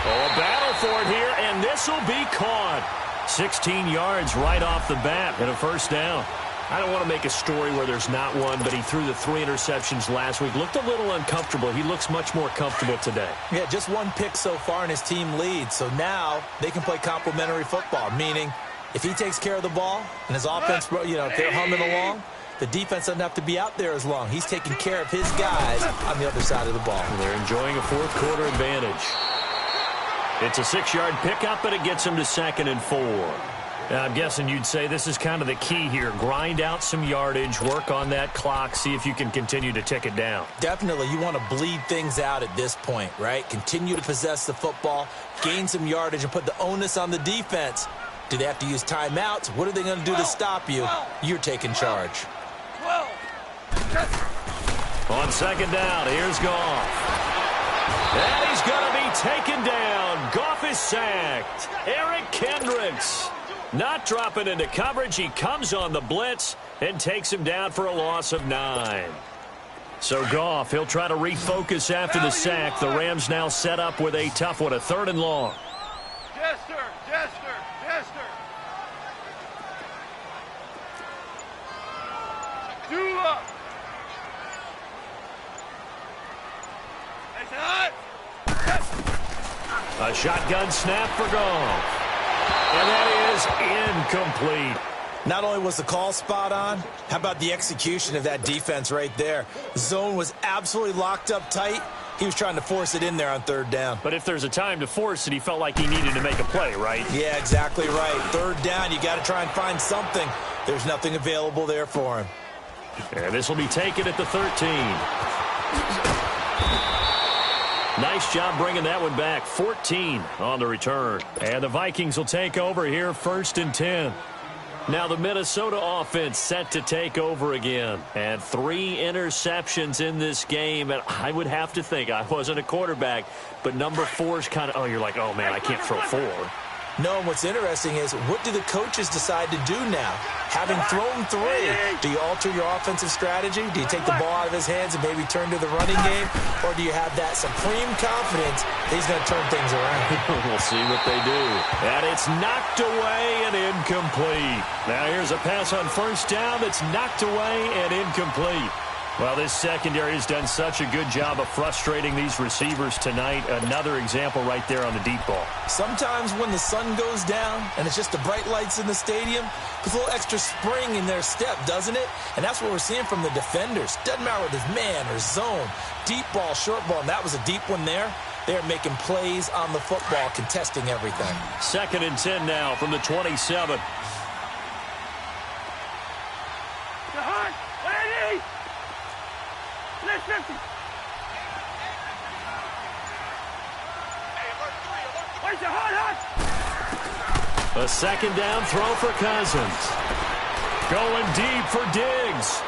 Oh, a battle for it here, and this will be caught. 16 yards right off the bat and a first down. I don't want to make a story where there's not one, but he threw the 3 interceptions last week. Looked a little uncomfortable. He looks much more comfortable today. Yeah, just 1 pick so far, and his team leads. So now they can play complementary football, meaning if he takes care of the ball and his offense, if they're humming along, the defense doesn't have to be out there as long. He's taking care of his guys on the other side of the ball. And they're enjoying a 4th quarter advantage. It's a 6-yard pickup, and it gets him to 2nd and 4. Now, I'm guessing you'd say this is kind of the key here. Grind out some yardage, work on that clock, see if you can continue to tick it down. Definitely. You want to bleed things out at this point, right? Continue to possess the football, gain some yardage, and put the onus on the defense. Do they have to use timeouts? What are they going to do to stop you? You're taking charge. On 2nd down, here's Goff. And he's going to be taken down. Goff is sacked. Eric Kendricks not dropping into coverage. He comes on the blitz and takes him down for a loss of 9. So Goff, he'll try to refocus after the sack. The Rams now set up with a tough one, a 3rd and long. Jester. Do up. A shotgun snap for Goff. And that is incomplete. Not only was the call spot on, how about the execution of that defense right there? The zone was absolutely locked up tight. He was trying to force it in there on 3rd down. But if there's a time to force it, he felt like he needed to make a play, right? Yeah, exactly right. 3rd down, you got to try and find something. There's nothing available there for him. And this will be taken at the 13. Nice job bringing that one back. 14 on the return. And the Vikings will take over here 1st and 10. Now the Minnesota offense set to take over again. And 3 interceptions in this game. And I would have to think, I wasn't a quarterback, but number 4 is kind of, you're like, oh, man, I can't throw 4. No, and what's interesting is, what do the coaches decide to do now? Having thrown 3, do you alter your offensive strategy? Do you take the ball out of his hands and maybe turn to the running game? Or do you have that supreme confidence that he's going to turn things around? We'll see what they do. And it's knocked away and incomplete. Now here's a pass on 1st down that's knocked away and incomplete. Well, this secondary has done such a good job of frustrating these receivers tonight. Another example right there on the deep ball. Sometimes when the sun goes down and it's just the bright lights in the stadium, there's a little extra spring in their step, doesn't it? And that's what we're seeing from the defenders. Doesn't matter whether it's man or zone, deep ball, short ball, and that was a deep one there. They're making plays on the football, contesting everything. 2nd and 10 now from the 27. A 2nd down throw for Cousins. Going deep for Diggs.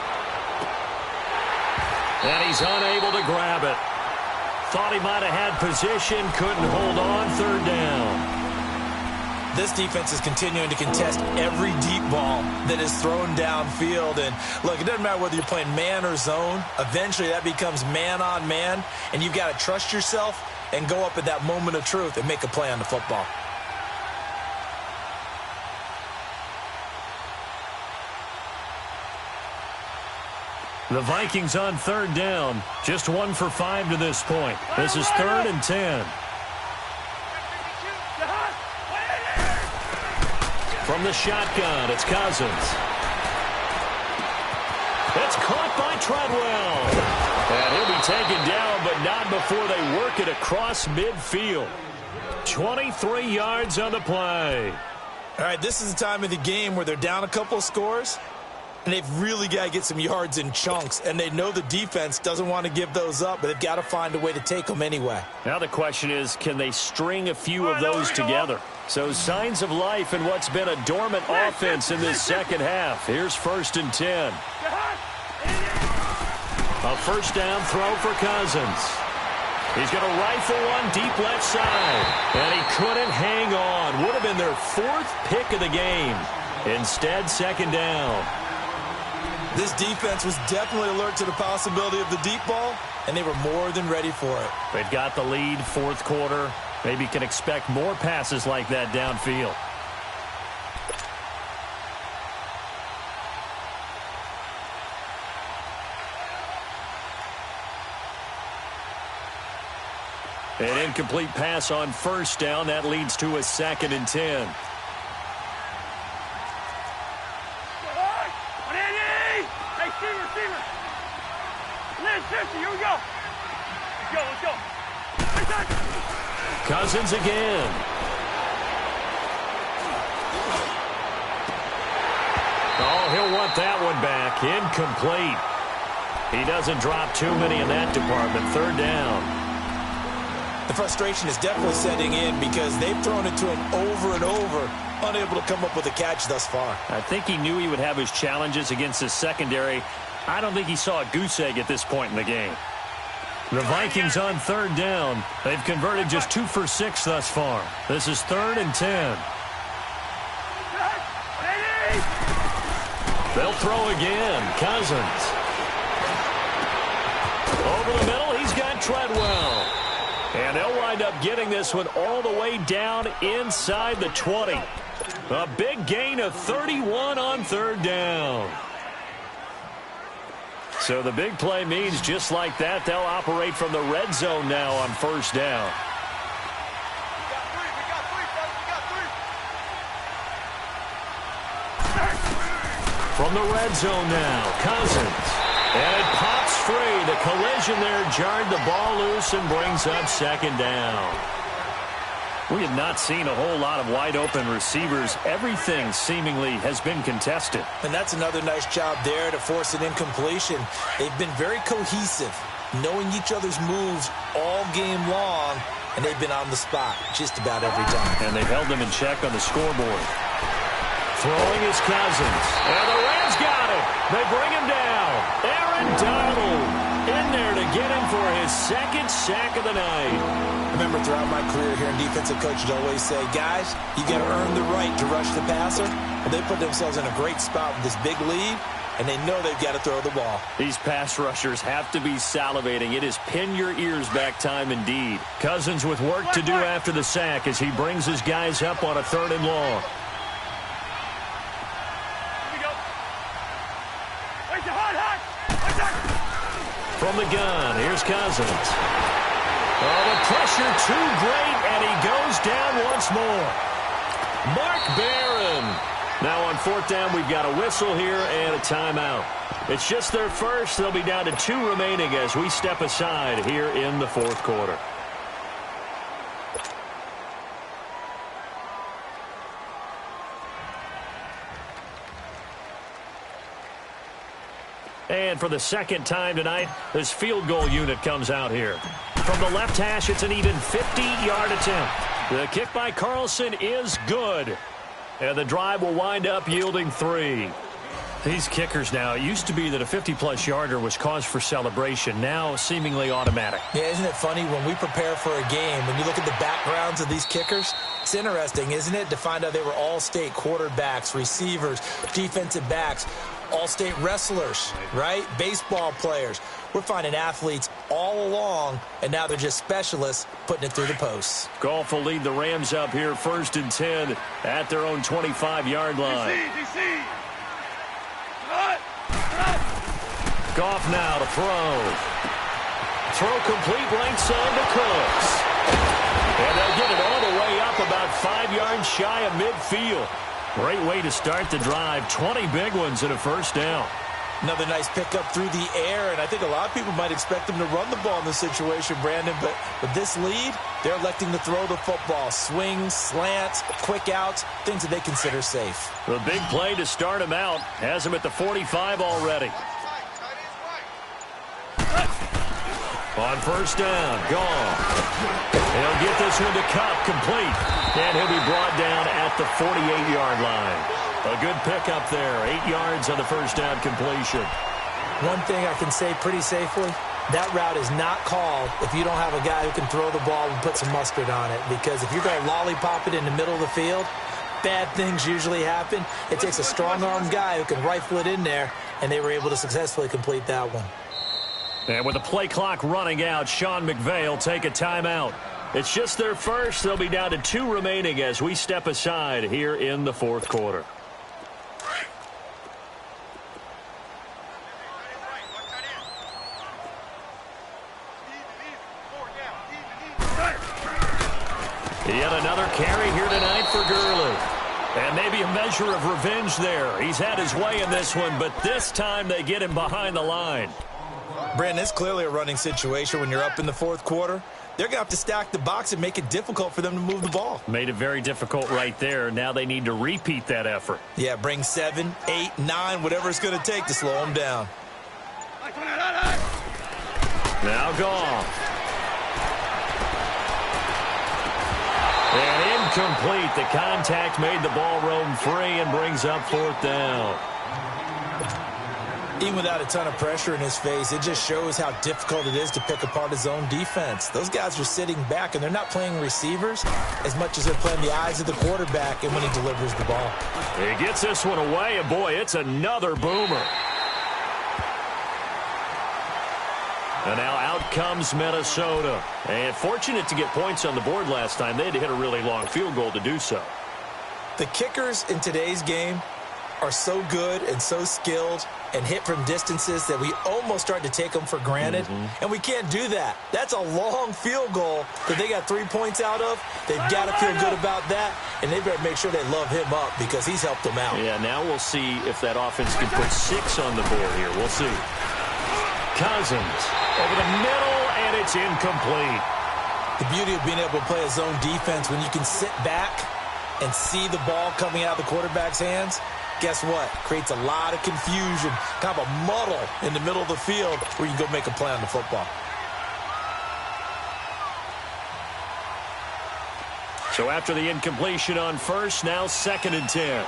And he's unable to grab it. Thought he might have had position, couldn't hold on. 3rd down. This defense is continuing to contest every deep ball that is thrown downfield. And look, it doesn't matter whether you're playing man or zone. Eventually that becomes man on man, and you've got to trust yourself and go up at that moment of truth and make a play on the football. The Vikings on 3rd down. Just 1 for 5 to this point. This is 3rd and 10. From the shotgun, it's Cousins. It's caught by Treadwell. And he'll be taken down, but not before they work it across midfield. 23 yards on the play. All right, this is the time of the game where they're down a couple of scores, and they've really got to get some yards in chunks, and they know the defense doesn't want to give those up, but they've got to find a way to take them anyway. Now the question is, can they string a few of those together? So signs of life in what's been a dormant offense in this second half. Here's 1st and 10. A 1st down throw for Cousins. He's going to rifle one deep left side, and he couldn't hang on. Would have been their 4th pick of the game. Instead, 2nd down. This defense was definitely alert to the possibility of the deep ball, and they were more than ready for it. They've got the lead, 4th quarter. Maybe can expect more passes like that downfield. An incomplete pass on 1st down. That leads to a 2nd and 10. Here we go. Let's go. Cousins again. Oh, he'll want that one back. Incomplete. He doesn't drop too many in that department. 3rd down. The frustration is definitely setting in because they've thrown it to him over and over, unable to come up with a catch thus far. I think he knew he would have his challenges against his secondary. I don't think he saw a goose egg at this point in the game. The Vikings on 3rd down. They've converted just 2 for 6 thus far. This is 3rd and 10. They'll throw again. Cousins. Over the middle, he's got Treadwell. And they'll wind up getting this one all the way down inside the 20. A big gain of 31 on 3rd down. So the big play means just like that, they'll operate from the red zone now on 1st down. From the red zone now, Cousins. And it pops free. The collision there jarred the ball loose and brings up 2nd down. We have not seen a whole lot of wide-open receivers. Everything seemingly has been contested. And that's another nice job there to force an incompletion. They've been very cohesive, knowing each other's moves all game long, and they've been on the spot just about every time. And they've held them in check on the scoreboard. Throwing is Cousins. And the Rams got it. They bring him down. Aaron Donald in there to get him for his 2nd sack of the night. Remember, throughout my career here in defensive coach, I'd always say, guys, you got to earn the right to rush the passer. And they put themselves in a great spot with this big lead, and they know they've got to throw the ball. These pass rushers have to be salivating. It is pin your ears back time indeed. Cousins with work to do after the sack as he brings his guys up on a 3rd and long. From the gun, here's Cousins. Oh, the pressure too great, and he goes down once more. Mark Barron. Now on 4th down, we've got a whistle here and a timeout. It's just their first. They'll be down to 2 remaining as we step aside here in the 4th quarter. And for the second time tonight, this field goal unit comes out here. From the left hash, it's an even 50-yard attempt. The kick by Carlson is good. And the drive will wind up yielding 3. These kickers now, it used to be that a 50-plus yarder was cause for celebration. Now, seemingly automatic. Yeah, isn't it funny when we prepare for a game, when you look at the backgrounds of these kickers, it's interesting, isn't it, to find out they were all-state quarterbacks, receivers, defensive backs, all-state wrestlers, right? Baseball players. We're finding athletes all along, and now they're just specialists putting it through the posts. Goff will lead the Rams up here 1st and 10 at their own 25-yard line. DC. Goff now to throw. Throw complete right side to Cooks. And they'll get it all the way up about 5 yards shy of midfield. Great way to start the drive. 20 big ones and a first down. Another nice pickup through the air, and I think a lot of people might expect them to run the ball in this situation, Brandon, but with this lead, they're electing to throw the football. Swings, slants, quick outs, things that they consider safe. The big play to start him out has him at the 45 already. On first down, gone. He'll get this one to Cup, complete. And he'll be brought down at the 48-yard line. A good pickup there, 8 yards on the first down completion. One thing I can say pretty safely, that route is not called if you don't have a guy who can throw the ball and put some mustard on it. Because if you're going to lollipop it in the middle of the field, bad things usually happen. It takes a strong-armed guy who can rifle it in there, and they were able to successfully complete that one. And with the play clock running out, Sean McVay will take a timeout. It's just their first. They'll be down to 2 remaining as we step aside here in the 4th quarter. Yet another carry here tonight for Gurley. And maybe a measure of revenge there. He's had his way in this one, but this time they get him behind the line. Brandon, it's clearly a running situation when you're up in the 4th quarter. They're going to have to stack the box and make it difficult for them to move the ball. Made it very difficult right there. Now they need to repeat that effort. Yeah, bring 7, 8, 9, whatever it's going to take to slow them down. Now gone. And incomplete. The contact made the ball roam free and brings up 4th down. Even without a ton of pressure in his face, it just shows how difficult it is to pick apart his own defense. Those guys are sitting back, and they're not playing receivers as much as they're playing the eyes of the quarterback and when he delivers the ball. He gets this one away, and boy, it's another boomer. And now out comes Minnesota. And fortunate to get points on the board last time. They had to hit a really long field goal to do so. The kickers in today's game are so good and so skilled and hit from distances that we almost start to take them for granted. And we can't do that. That's a long field goal that they got 3 points out of. They've got to feel good about that, and they better make sure they love him up because he's helped them out. Yeah, now we'll see if that offense can put 6 on the board here. We'll see. Cousins over the middle, and it's incomplete. The beauty of being able to play a zone defense when you can sit back and see the ball coming out of the quarterback's hands, guess what? Creates a lot of confusion, kind of a muddle in the middle of the field where you can go make a play on the football. So after the incompletion on first, now 2nd and 10.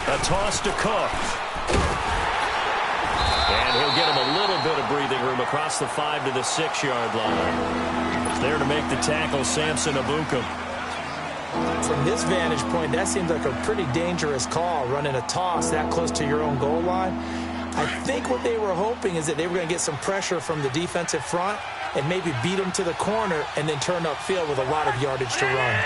A toss to Cook. And he'll get him a little bit of breathing room across the 5 to the 6-yard line. It's there to make the tackle, Samson Abukum. From this vantage point, that seems like a pretty dangerous call, running a toss that close to your own goal line. I think what they were hoping is that they were going to get some pressure from the defensive front and maybe beat them to the corner and then turn upfield with a lot of yardage to run.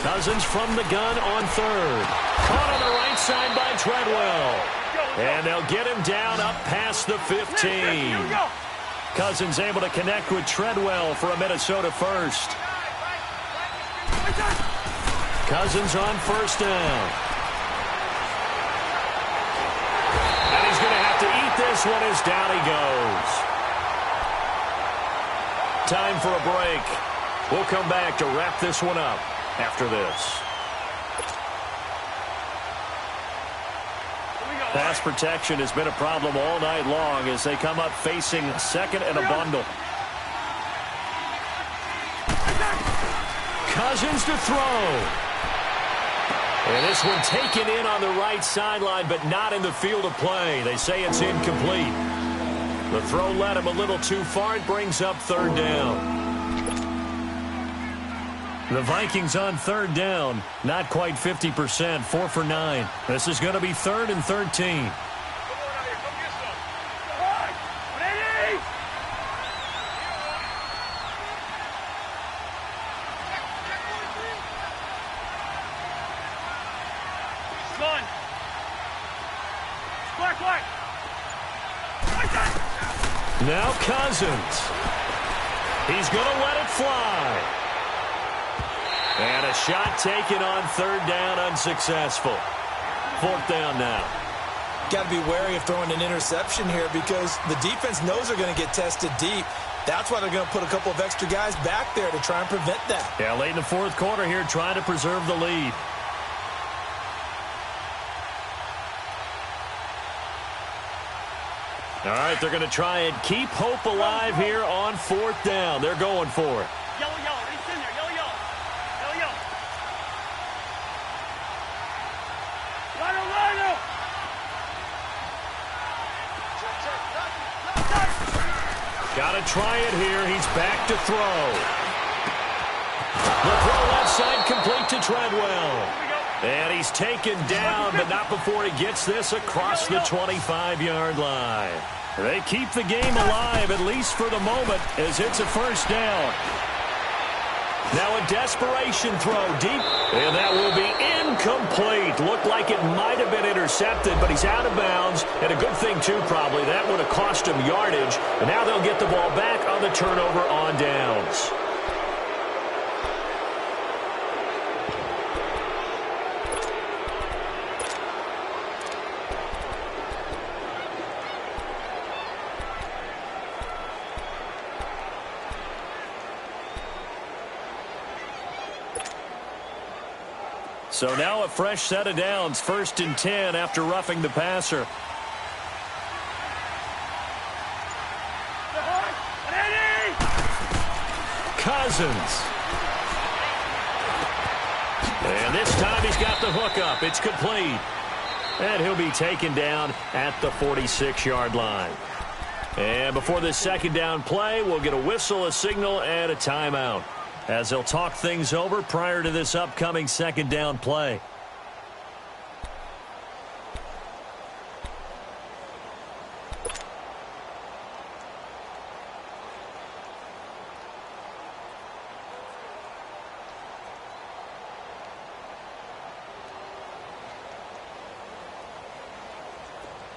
Cousins from the gun on 3rd. Caught on the right side by Treadwell. And they'll get him down up past the 15. Cousins able to connect with Treadwell for a Minnesota first. Cousins on first down. And he's going to have to eat this one as down he goes. Time for a break. We'll come back to wrap this one up after this. Pass protection has been a problem all night long as they come up facing second and a bundle. Cousins to throw. And this one taken in on the right sideline, but not in the field of play. They say it's incomplete. The throw led him a little too far. It brings up third down. The Vikings on third down, not quite 50%, 4 for 9. This is going to be 3rd and 13. Now Cousins. He's going to let it fly. And a shot taken on third down, unsuccessful. 4th down now. Got to be wary of throwing an interception here because the defense knows they're going to get tested deep. That's why they're going to put a couple of extra guys back there to try and prevent that. Yeah, late in the 4th quarter here, trying to preserve the lead. All right, they're going to try and keep hope alive here on 4th down. They're going for it. Yellow, yellow. He's in there. Yellow, yellow. Yellow, yellow. Lino, Lino. Got to try it here. He's back to throw. The throw left side complete to Treadwell. And he's taken down, but not before he gets this across the 25-yard line. They keep the game alive, at least for the moment, as it's a 1st down. Now a desperation throw deep, and that will be incomplete. Looked like it might have been intercepted, but he's out of bounds. And a good thing, too, probably. That would have cost him yardage. And now they'll get the ball back on the turnover on downs. So now a fresh set of downs, 1st and 10 after roughing the passer. Cousins. And this time he's got the hook up. It's complete. And he'll be taken down at the 46-yard line. And before this 2nd down play, we'll get a whistle, a signal, and a timeout, as they'll talk things over prior to this upcoming 2nd down play.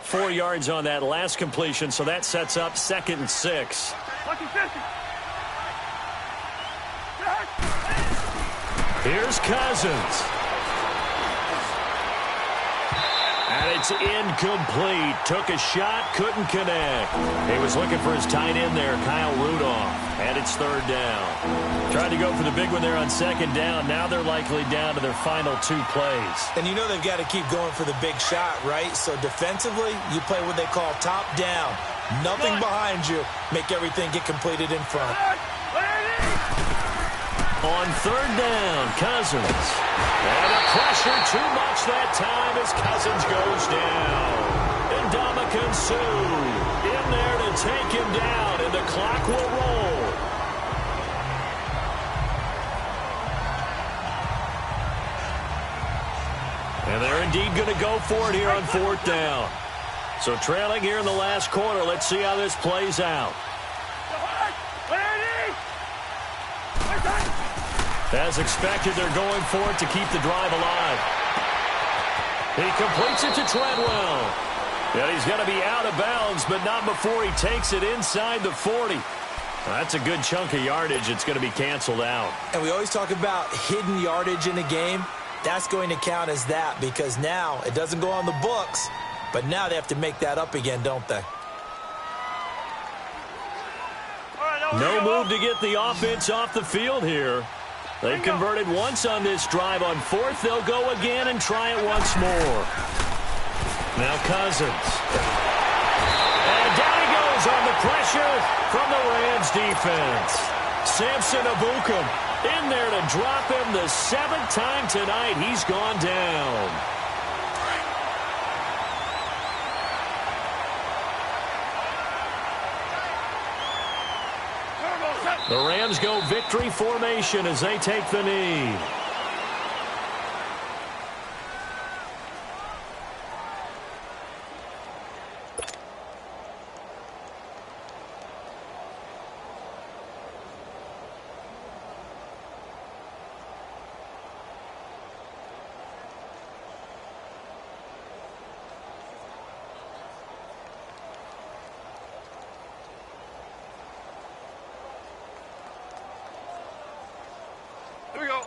Four yards on that last completion, so that sets up 2nd and 6. Here's Cousins. And it's incomplete. Took a shot, couldn't connect. He was looking for his tight end there, Kyle Rudolph. And it's 3rd down. Tried to go for the big one there on 2nd down. Now they're likely down to their final 2 plays. And you know they've got to keep going for the big shot, right? So defensively, you play what they call top down. Nothing behind you. Make everything get completed in front. On 3rd down, Cousins. And the pressure too much that time as Cousins goes down. And Ndamukong Suh in there to take him down, and the clock will roll. And they're indeed going to go for it here on 4th down. So trailing here in the last quarter. Let's see how this plays out. As expected, they're going for it to keep the drive alive. He completes it to Treadwell. And he's going to be out of bounds, but not before he takes it inside the 40. That's a good chunk of yardage. It's going to be canceled out. And we always talk about hidden yardage in a game. That's going to count as that because now it doesn't go on the books, but now they have to make that up again, don't they? All right, No move to get the offense off the field here. They've converted once on this drive. On fourth, they'll go again and try it once more. Now Cousins. And down he goes on the pressure from the Rams defense. Samson Ebukam in there to drop him the 7th time tonight. He's gone down. The Rams go victory formation as they take the knee. Here we go.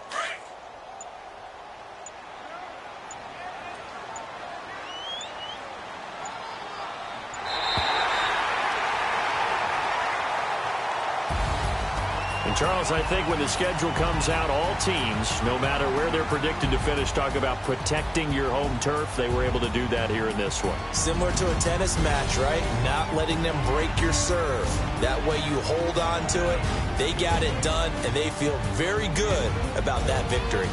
And Charles, I think when the schedule comes out, all teams, no matter where they're predicted to finish, talk about protecting your home turf. They were able to do that here in this one. Similar to a tennis match, right? Not letting them break your serve. That way you hold on to it. They got it done, and they feel very good about that victory.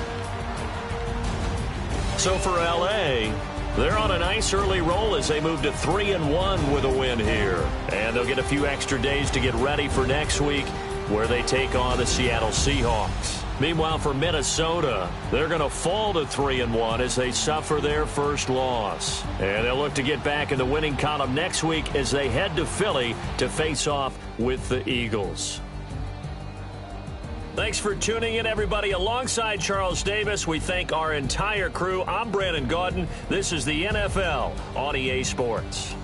So for L.A., they're on a nice early roll as they move to 3-1 with a win here. And they'll get a few extra days to get ready for next week, where they take on the Seattle Seahawks. Meanwhile, for Minnesota, they're going to fall to 3-1 as they suffer their first loss. And they'll look to get back in the winning column next week as they head to Philly to face off with the Eagles. Thanks for tuning in, everybody. Alongside Charles Davis, we thank our entire crew. I'm Brandon Gaudin. This is the NFL on EA Sports.